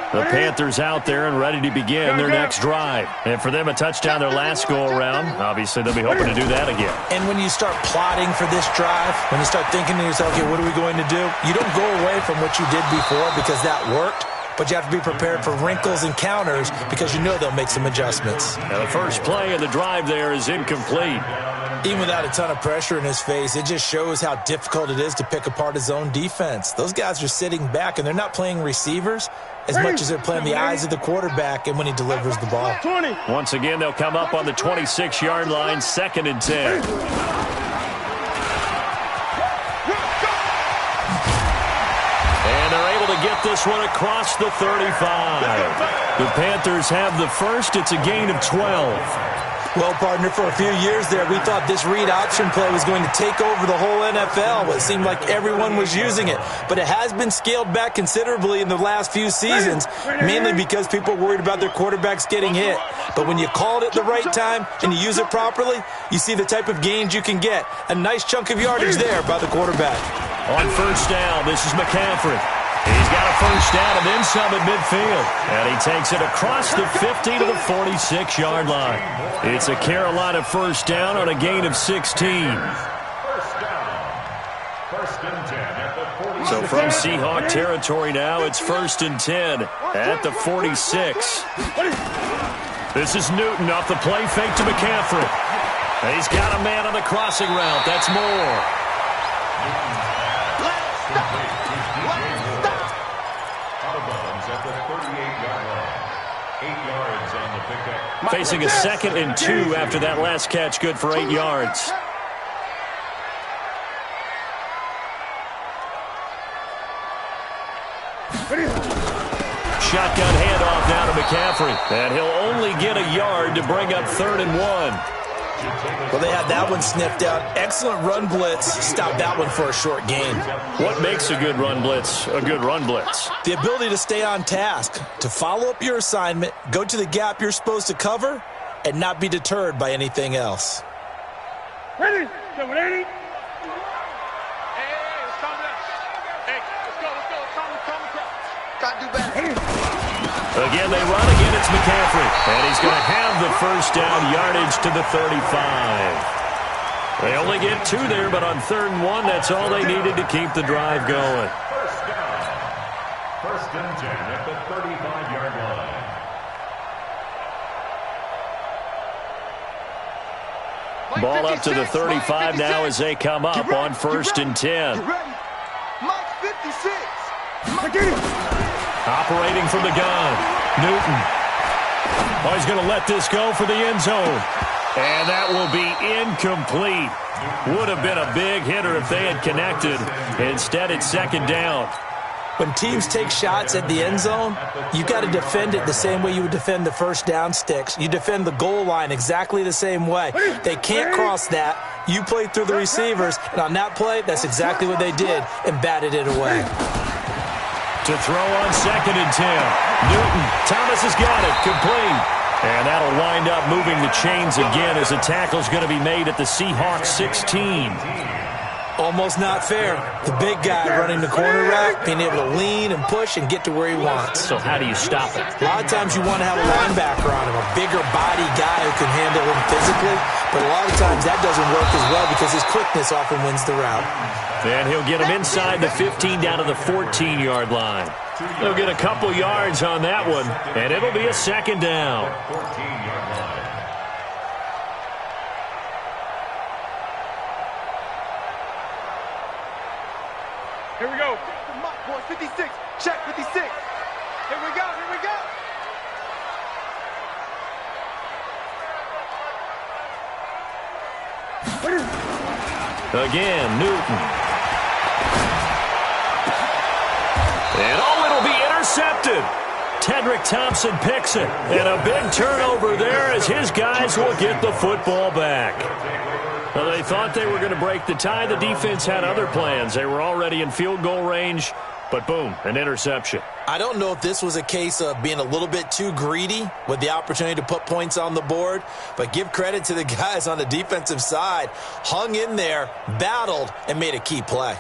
The Panthers out there and ready to begin their next drive. And for them, a touchdown their last go-around. Obviously, they'll be hoping to do that again. And when you start plotting for this drive, when you start thinking to yourself, okay, what are we going to do? You don't go away from what you did before because that worked, but you have to be prepared for wrinkles and counters because you know they'll make some adjustments. Now, the first play of the drive there is incomplete. Even without a ton of pressure in his face, it just shows how difficult it is to pick apart his own defense. Those guys are sitting back, and they're not playing receivers as much as they're playing the eyes of the quarterback and when he delivers the ball. Once again, they'll come up on the 26-yard line, 2nd and 10. And they're able to get this one across the 35. The Panthers have the first. It's a gain of 12. Well, partner, for a few years there, we thought this read option play was going to take over the whole NFL. It seemed like everyone was using it. But it has been scaled back considerably in the last few seasons, mainly because people are worried about their quarterbacks getting hit. But when you call it at the right time and you use it properly, you see the type of gains you can get. A nice chunk of yardage there by the quarterback. On 1st down, this is McCaffrey. He's got a 1st down and then some at midfield. And he takes it across the 50 to the 46-yard line. It's a Carolina 1st down on a gain of 16. 1st down. 1st and 10 at the 46. So from Seahawk territory now, it's 1st and 10 at the 46. This is Newton off the play fake to McCaffrey. He's got a man on the crossing route. That's Moore. Facing a 2nd and 2 after that last catch, good for 8 yards. Shotgun handoff now to McCaffrey. And he'll only get a yard to bring up 3rd and 1. Well, they had that one sniffed out. Excellent run blitz. Stopped that one for a short gain. What makes a good run blitz a good run blitz? The ability to stay on task, to follow up your assignment, go to the gap you're supposed to cover, and not be deterred by anything else. Ready? Ready? Hey, let's calm down. Hey, let's go. Calm across. Got to do better. Again, they run. Again, it's McCaffrey. And he's going to have the 1st down, yardage to the 35. They only get 2 there, but on 3rd and 1, that's all they needed to keep the drive going. 1st down. 1st and 10 at the 35-yard line. Ball up to the 35 now as they come up on 1st and 10. Mike 56. Operating from the gun, Newton. Oh, he's going to let this go for the end zone. And that will be incomplete. Would have been a big hitter if they had connected. Instead, it's 2nd down. When teams take shots at the end zone, you got to defend it the same way you would defend the 1st down sticks. You defend the goal line exactly the same way. They can't cross that. You play through the receivers, and on that play, that's exactly what they did and batted it away. To throw on 2nd and 10. Newton, Thomas has got it, complete. And that'll wind up moving the chains again as the tackle's going to be made at the Seahawks 16. Almost not fair. The big guy running the corner route, being able to lean and push and get to where he wants. So how do you stop it? A lot of times you want to have a linebacker on him, a bigger body guy who can handle him physically. But a lot of times that doesn't work as well because his quickness often wins the route. And he'll get him inside the 15 down to the 14-yard line. He'll get a couple yards on that one, and it'll be a 2nd down. 14-yard line. Here we go. Mike, boy, 56. Check 56. Here we go. Again, Newton. And it'll be intercepted. Tedrick Thompson picks it. And a big turnover there as his guys will get the football back. Well, they thought they were going to break the tie. The defense had other plans. They were already in field goal range, but boom, an interception. I don't know if this was a case of being a little bit too greedy with the opportunity to put points on the board, but give credit to the guys on the defensive side. Hung in there, battled, and made a key play.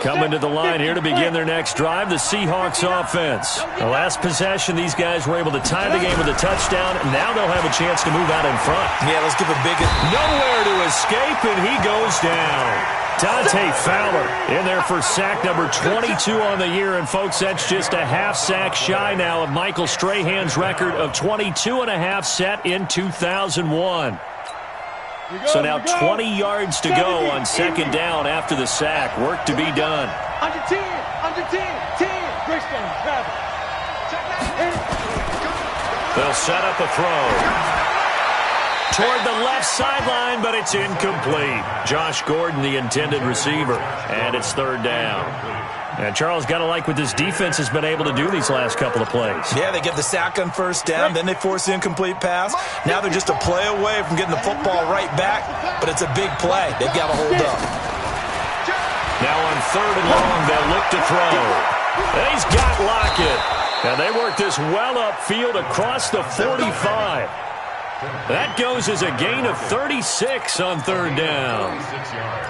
Coming to the line here to begin their next drive, the Seahawks offense. The last possession, these guys were able to tie the game with a touchdown. Now they'll have a chance to move out in front. Yeah, let's give a big... Nowhere to escape, and he goes down. Dante Fowler in there for sack number 22 on the year. And, folks, that's just a half sack shy now of Michael Strahan's record of 22.5 set in 2001. So now 20 yards to go on second down after the sack. Work to be done. Under 10, 10. Bridgestone, travel. They'll set up a throw. Toward the left sideline, but it's incomplete. Josh Gordon, the intended receiver, and it's third down. And Charles, got to like what this defense has been able to do these last couple of plays. Yeah, they get the sack on first down, then they force the incomplete pass. Now they're just a play away from getting the football right back, but it's a big play. They've got to hold up. Now on third and long, they'll look to throw. And he's got Lockett. And they work this well upfield across the 45. That goes as a gain of 36 on third down.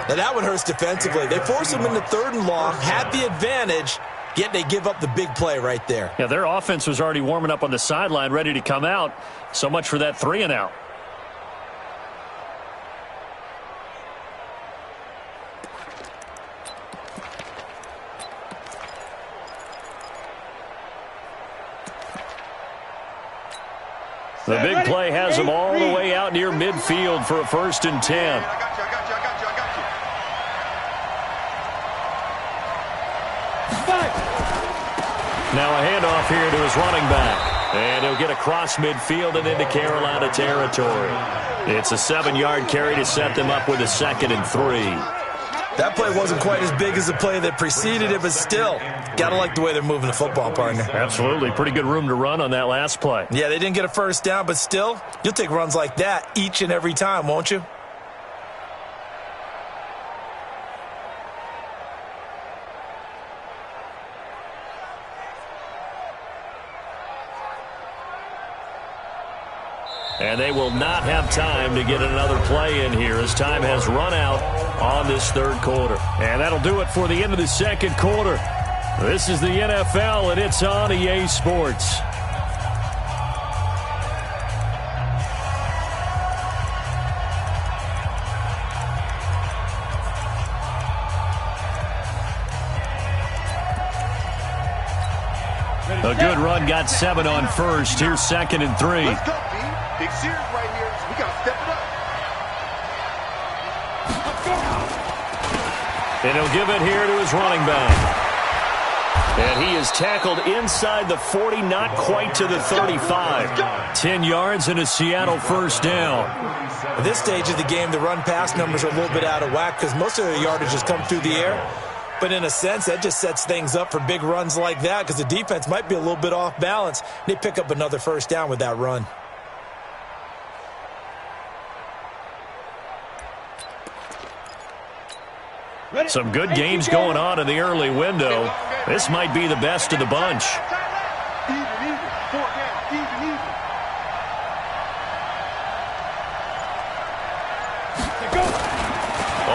Now that one hurts defensively. They force them into third and long, had the advantage, yet they give up the big play right there. Yeah, their offense was already warming up on the sideline, ready to come out. So much for that 3 and out. The big play has them all the way out near midfield for a 1st and 10. I got you. Now a handoff here to his running back. And he'll get across midfield and into Carolina territory. It's a 7-yard carry to set them up with a 2nd and 3. That play wasn't quite as big as the play that preceded it, but still, got to like the way they're moving the football, partner. Absolutely. Pretty good room to run on that last play. Yeah, they didn't get a first down, but still, you'll take runs like that each and every time, won't you? And they will not have time to get another play in here as time has run out on this third quarter. And that'll do it for the end of the second quarter. This is the NFL, and it's on EA Sports. A good run, got 7 on first. Here's 2nd and 3. Let's go, B. Big series right here. We got to step it up. And he'll give it here to his running back. And he is tackled inside the 40, not quite to the 35. 10 yards and a Seattle first down. At this stage of the game, the run-pass numbers are a little bit out of whack because most of their yardage has come through the air. But in a sense, that just sets things up for big runs like that because the defense might be a little bit off balance. They pick up another first down with that run. Some good games going on in the early window. This might be the best of the bunch. Even. 4 down. Even.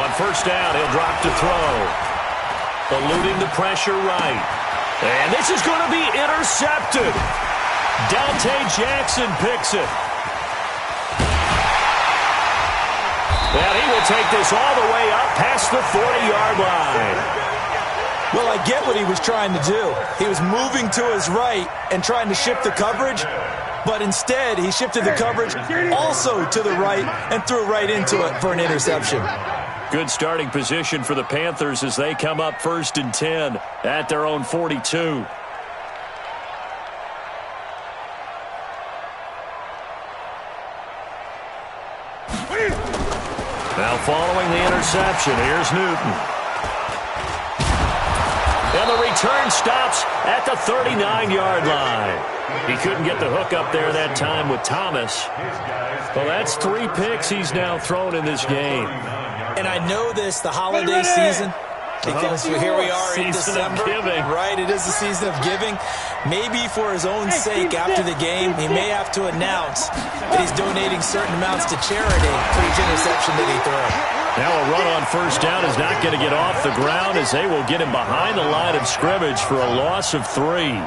On first down, he'll drop to throw. Eluding the pressure right. And this is going to be intercepted. Dante Jackson picks it. And he will take this all the way up past the 40-yard line. Well, I get what he was trying to do. He was moving to his right and trying to shift the coverage, but instead he shifted the coverage also to the right and threw right into it for an interception. Good starting position for the Panthers as they come up 1st and 10 at their own 42. reception. Here's Newton. And the return stops at the 39-yard line. He couldn't get the hook up there that time with Thomas. Well, that's 3 picks he's now thrown in this game. And I know this, the holiday season, because here we are in December. Right, it is the season of giving. Maybe for his own sake after the game, he may have to announce that he's donating certain amounts to charity for each interception that he throws. Now a run on first down is not going to get off the ground as they will get him behind the line of scrimmage for a loss of 3.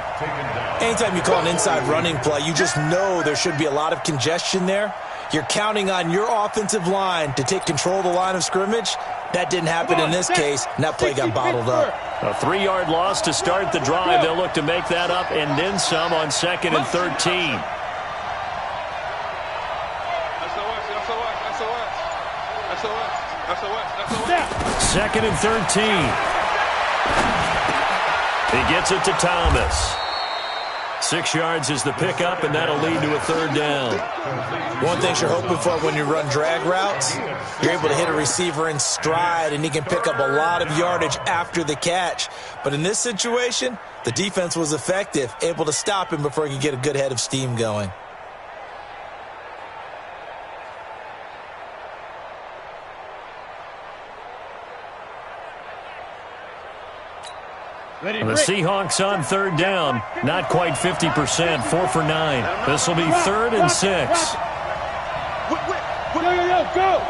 Anytime you call an inside running play, you just know there should be a lot of congestion there. You're counting on your offensive line to take control of the line of scrimmage. That didn't happen in this case, and that play got bottled up. A 3-yard loss to start the drive. They'll look to make that up and then some on 2nd and 13. Second and 13. He gets it to Thomas. 6 yards is the pickup, and that'll lead to a 3rd down. One thing you're hoping for when you run drag routes, you're able to hit a receiver in stride, and he can pick up a lot of yardage after the catch. But in this situation, the defense was effective, able to stop him before he could get a good head of steam going. The Seahawks on 3rd down. Not quite 50%. 4 for 9. This will be 3rd and 6. Go!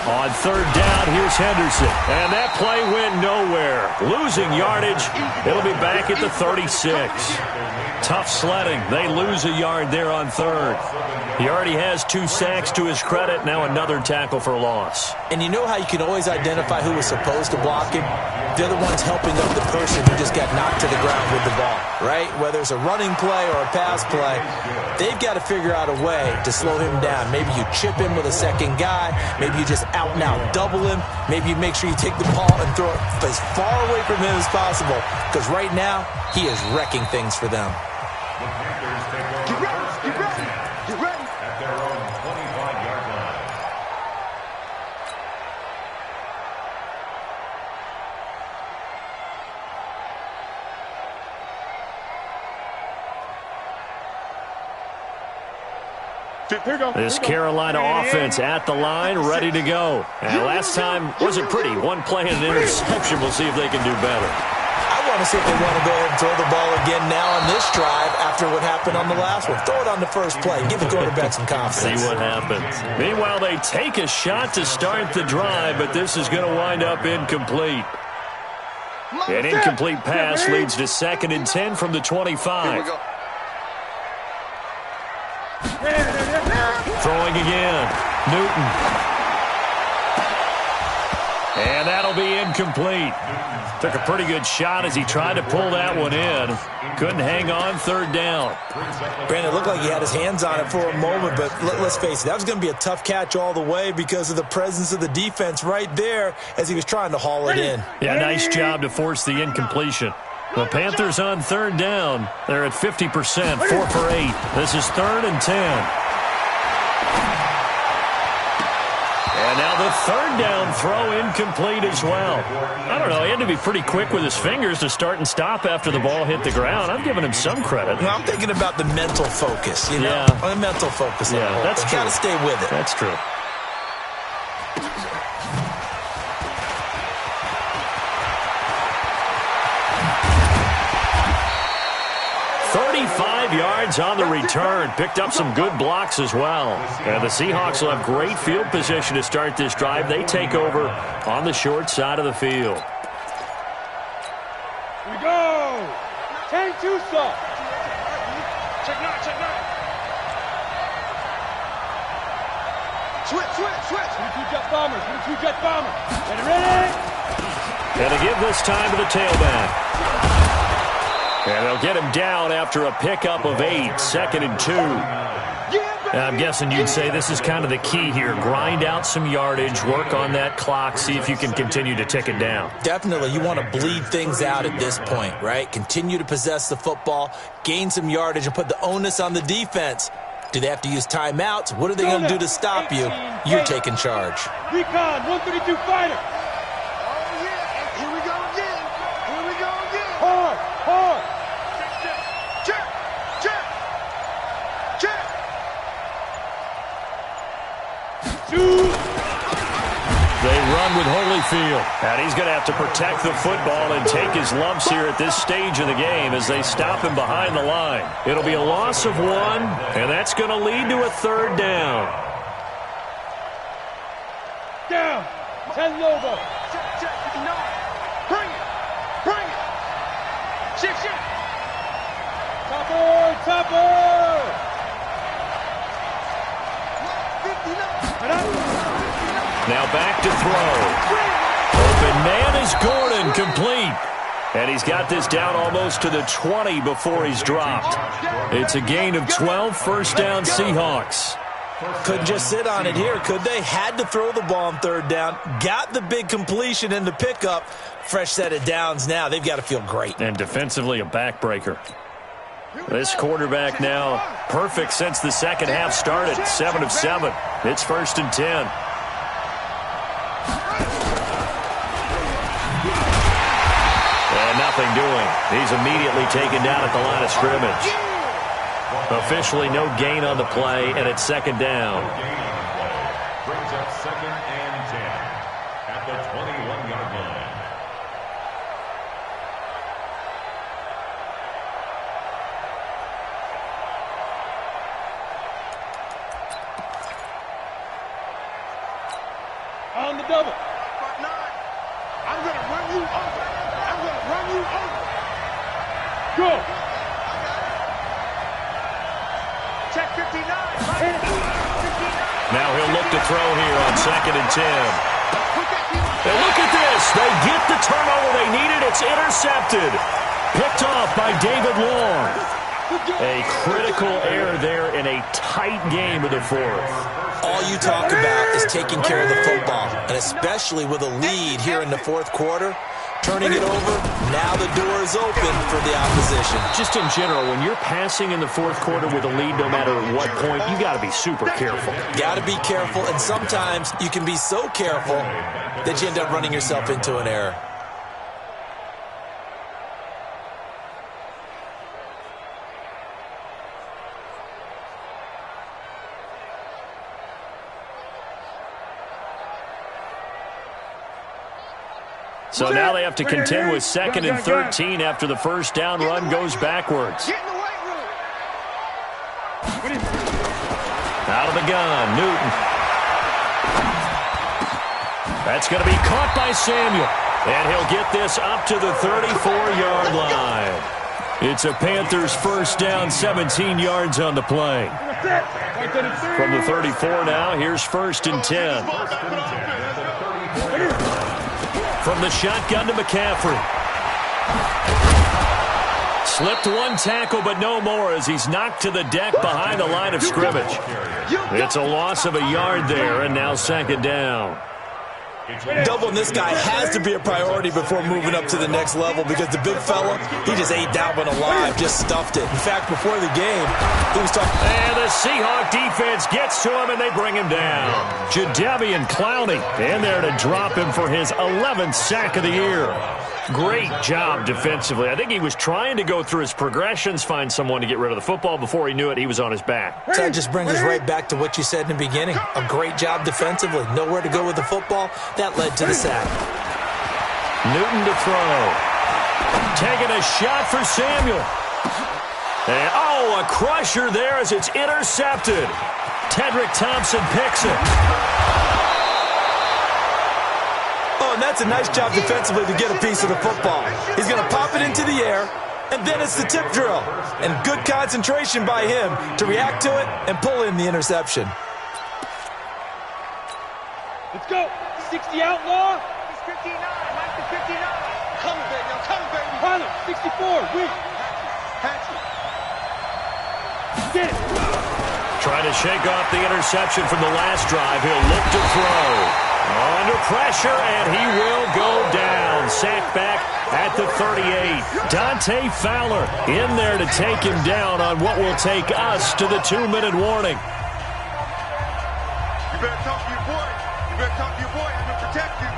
On 3rd down, here's Henderson. And that play went nowhere. Losing yardage. It'll be back at the 36. Tough sledding. They lose a yard there on 3rd. He already has 2 sacks to his credit. Now another tackle for a loss. And you know how you can always identify who was supposed to block him? They're the ones helping up the person who just got knocked to the ground with the ball, right? Whether it's a running play or a pass play, they've got to figure out a way to slow him down. Maybe you chip him with a second guy. Maybe you just out and out double him. Maybe you make sure you take the ball and throw it as far away from him as possible. Because right now, he is wrecking things for them. Get ready. At their own 25-yard line. This Carolina offense at the line, ready to go. And last time wasn't pretty. One play and an interception. We'll see if they can do better. I want to see if they want to go ahead and throw the ball again now on this drive after what happened on the last one. Throw it on the first play. Give the quarterback some confidence. See what happens. Meanwhile, they take a shot to start the drive, but this is going to wind up incomplete. An incomplete pass leads to 2nd and 10 from the 25. Throwing again. Newton. And that'll be incomplete. Took a pretty good shot as he tried to pull that one in. Couldn't hang on 3rd down. Brandon, it looked like he had his hands on it for a moment, but let's face it, that was going to be a tough catch all the way because of the presence of the defense right there as he was trying to haul it in. Yeah, nice job to force the incompletion. The Panthers on 3rd down. They're at 50%, 4 for 8. This is 3rd and 10. And now the 3rd down throw incomplete as well. I don't know. He had to be pretty quick with his fingers to start and stop after the ball hit the ground. I'm giving him some credit. Well, I'm thinking about the mental focus, you know? Yeah. The mental focus. Yeah, that's true. Got to stay with it. That's true. Yards on the return. Picked up some good blocks as well. And the Seahawks will have great field position to start this drive. They take over on the short side of the field. Here we go. 10-2 stop. Check nine. Switch. 22 jet bombers. Ready? And to give this time to the tailback. And they'll get him down after a pickup of 8. 2nd and 2. Yeah, I'm guessing you'd say this is kind of the key here. Grind out some yardage, work on that clock, see if you can continue to tick it down. Definitely. You want to bleed things out at this point, right? Continue to possess the football, gain some yardage, and put the onus on the defense. Do they have to use timeouts? What are they going to do to stop you? You're taking charge. Recon, 132 fighter. Oh, yeah. Here we go again. Here we go again. Hard, hard. Check, check, check. Shoot. They run with Holyfield. And he's going to have to protect the football and take his lumps here at this stage of the game as they stop him behind the line. It'll be a loss of 1, and that's going to lead to a 3rd down. Down. 10 logo. Check, check. No. Bring it. Bring it. Shift, shift. Topper, topper. 59. Now back to throw. Open man is Gordon, complete. And he's got this down almost to the 20 before he's dropped. It's a gain of 12, 1st down Seahawks. Couldn't just sit on it here, could they? Had to throw the ball on 3rd down. Got the big completion in the pickup. Fresh set of downs now. They've got to feel great. And defensively a backbreaker. This quarterback now perfect since the second half started. 7 of 7. It's 1st and 10. And nothing doing. He's immediately taken down at the line of scrimmage. Officially no gain on the play, and it's 2nd down. Brings up 2nd and 10 at the 21-yard line. On the double. Front 9. I'm going to run you over. I'm going to run you over. Go. Check 59. Now he'll look to throw here on 2nd and 10. And look at this. They get the turnover they needed. It's intercepted. Picked off by David Long. A critical error there in a tight game of the 4th. All you talk about is taking care of the football, and especially with a lead here in the 4th quarter, turning it over, now the door is open for the opposition. Just in general, when you're passing in the 4th quarter with a lead, no matter at what point, you got to be super careful. Got to be careful, and sometimes you can be so careful that you end up running yourself into an error. So now they have to contend with 2nd and 13 after the 1st down run goes backwards. Get in the weight room. Out of the gun, Newton. That's going to be caught by Samuel. And he'll get this up to the 34-yard line. It's a Panthers 1st down, 17 yards on the play. From the 34 now, here's 1st and 10. From the shotgun to McCaffrey. Slipped one tackle, but no more as he's knocked to the deck behind the line of scrimmage. It's a loss of a yard there, and now 2nd down. Doubling this guy has to be a priority before moving up to the next level because the big fella, he just ate that one alive, just stuffed it. In fact, before the game, he was talking. And the Seahawk defense gets to him, and they bring him down. Jadeveon Clowney in there to drop him for his 11th sack of the year. Great job defensively. I think he was trying to go through his progressions, find someone to get rid of the football. Before he knew it, he was on his back. So that just brings us right back to what you said in the beginning. A great job defensively. Nowhere to go with the football. That led to the sack. Newton to throw. Taking a shot for Samuel. And, a crusher there as it's intercepted. Tedrick Thompson picks it. Oh, and that's a nice job defensively to get a piece of the football. He's going to pop it into the air, and then it's the tip drill. And good concentration by him to react to it and pull in the interception. Let's go. 60 outlaw. It's 59. Mike the 59. Come, baby. Now come, baby. Harlem, 64. Weak. Patrick. Get it. Trying to shake off the interception from the last drive. He'll look to throw. Under pressure, and he will go down. Sacked back at the 38. Dante Fowler in there to take him down on what will take us to the 2-minute warning. You better talk to your boy. You better talk to your boy. I'm going to protect you.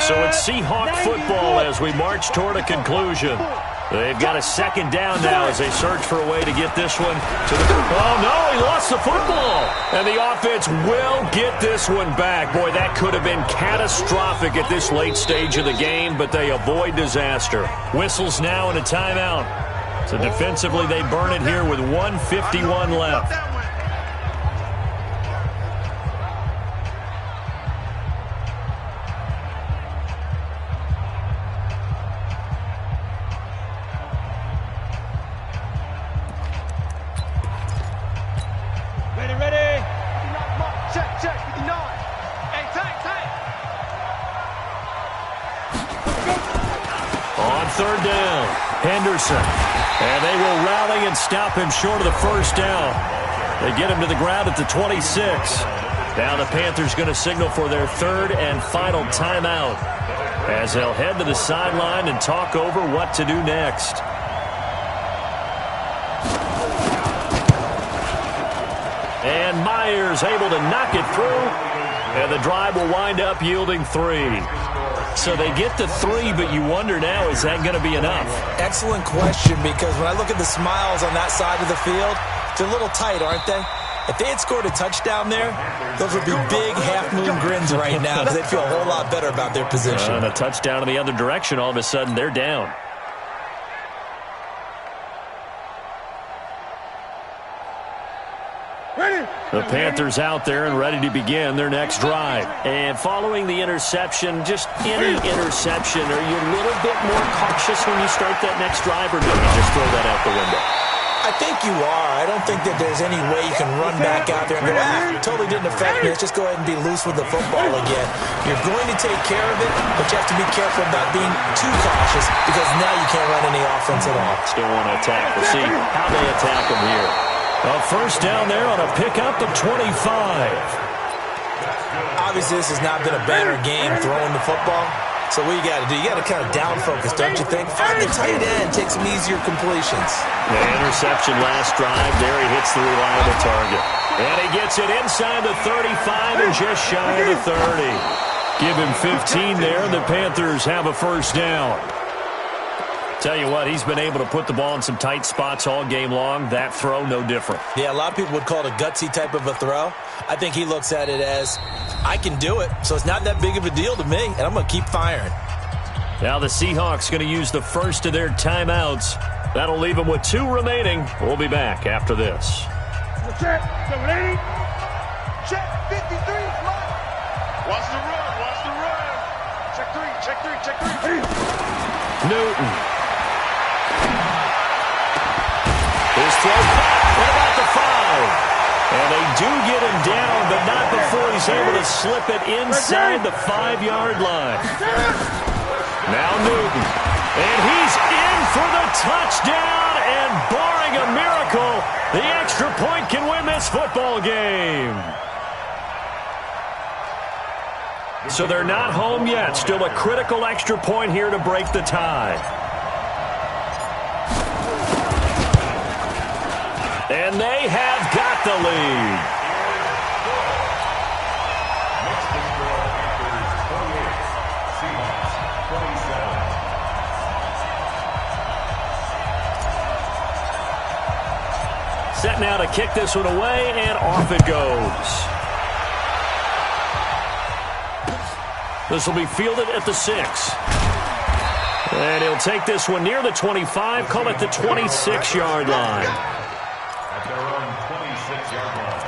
So it's Seahawk football as we march toward a conclusion. They've got a second down now as they search for a way to get this one to the... Oh, no, he lost the football. And the offense will get this one back. Boy, that could have been catastrophic at this late stage of the game, but they avoid disaster. Whistles now and a timeout. So defensively, they burn it here with 1:51 left. Third down, Henderson. And they will rally and stop him short of the first down. They get him to the ground at the 26. Now the Panthers going to signal for their third and final timeout as they'll head to the sideline and talk over what to do next. And Myers able to knock it through. And the drive will wind up yielding 3. So they get to 3, but you wonder now, is that going to be enough? Excellent question, because when I look at the smiles on that side of the field, they're a little tight, aren't they? If they had scored a touchdown there, those would be big half-moon grins right now because they'd feel a whole lot better about their position. And a touchdown in the other direction, all of a sudden they're down. The Panthers out there and ready to begin their next drive. And following the interception, just any interception, are you a little bit more cautious when you start that next drive, or do you just throw that out the window? I think you are. I don't think that there's any way you can run back out there and go, totally didn't affect me. Let's just go ahead and be loose with the football again. You're going to take care of it, but you have to be careful about being too cautious because now you can't run any offense at all. Still want to attack. We'll see how they attack them here. A first down there on a pickup of 25. Obviously, this has not been a better game throwing the football. So what you got to do, you got to kind of down focus, don't you think? Find the tight end, take some easier completions. The interception last drive, there he hits the reliable target. And he gets it inside the 35 and just shy of the 30. Give him 15 there, and the Panthers have a first down. Tell you what, he's been able to put the ball in some tight spots all game long. That throw, no different. Yeah, a lot of people would call it a gutsy type of a throw. I think he looks at it as, I can do it, so it's not that big of a deal to me, and I'm going to keep firing. Now the Seahawks going to use the first of their timeouts. That'll leave them with 2 remaining. We'll be back after this. Check, 780. Check, 53. Watch the run, watch the run. Check 3, check 3, check 3. Newton. His throw back. What about the 5? And they do get him down, but not before he's able to slip it inside the 5-yard line. Now Newton. And he's in for the touchdown, and barring a miracle, the extra point can win this football game. So they're not home yet. Still a critical extra point here to break the tie. And they have got the lead. Set now to kick this one away, and off it goes. This will be fielded at the 6. And he'll take this one near the 25, call it the 26-yard line. At their own 26-yard line.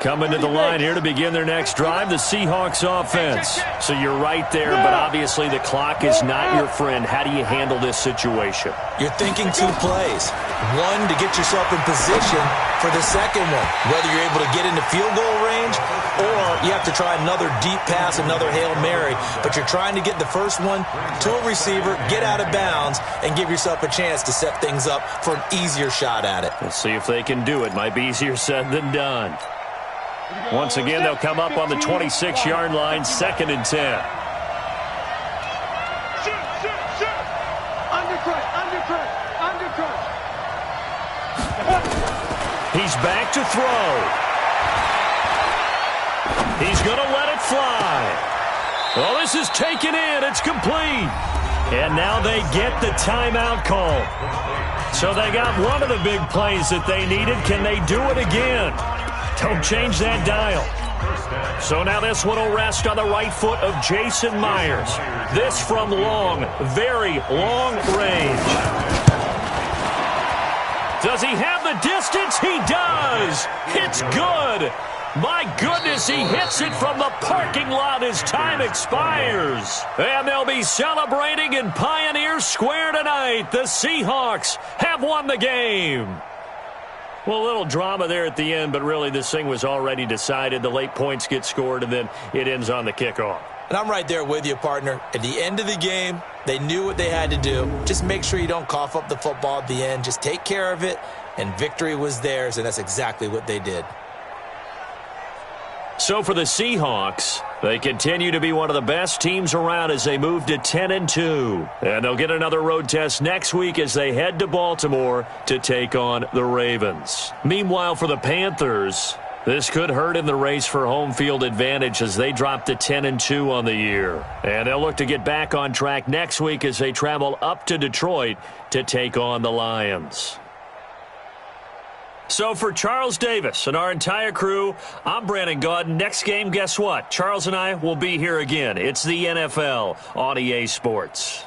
Coming to the line here to begin their next drive, the Seahawks offense. So you're right there, but obviously the clock is not your friend. How do you handle this situation? You're thinking 2 plays. One, to get yourself in position for the second one, whether you're able to get into field goal range or you have to try another deep pass, another Hail Mary, but you're trying to get the first one to a receiver, get out of bounds, and give yourself a chance to set things up for an easier shot at it. Let's see if they can do it. Might be easier said than done. Once again, they'll come up on the 26-yard line, 2nd and 10. He's back to throw. He's going to let it fly. Well, this is taken in. It's complete. And now they get the timeout call. So they got one of the big plays that they needed. Can they do it again? Don't change that dial. So now this one will rest on the right foot of Jason Myers. This from long, very long range. Does he have the distance? He does. It's good. My goodness, he hits it from the parking lot as time expires. And they'll be celebrating in Pioneer Square tonight. The Seahawks have won the game. Well, a little drama there at the end, but really this thing was already decided. The late points get scored, and then it ends on the kickoff. And I'm right there with you, partner. At the end of the game, they knew what they had to do. Just make sure you don't cough up the football at the end. Just take care of it, and victory was theirs, and that's exactly what they did. So for the Seahawks, they continue to be one of the best teams around as they move to 10-2. And they'll get another road test next week as they head to Baltimore to take on the Ravens. Meanwhile, for the Panthers, this could hurt in the race for home field advantage as they drop to 10-2 on the year. And they'll look to get back on track next week as they travel up to Detroit to take on the Lions. So for Charles Davis and our entire crew, I'm Brandon Gaudin. Next game, guess what? Charles and I will be here again. It's the NFL on EA Sports.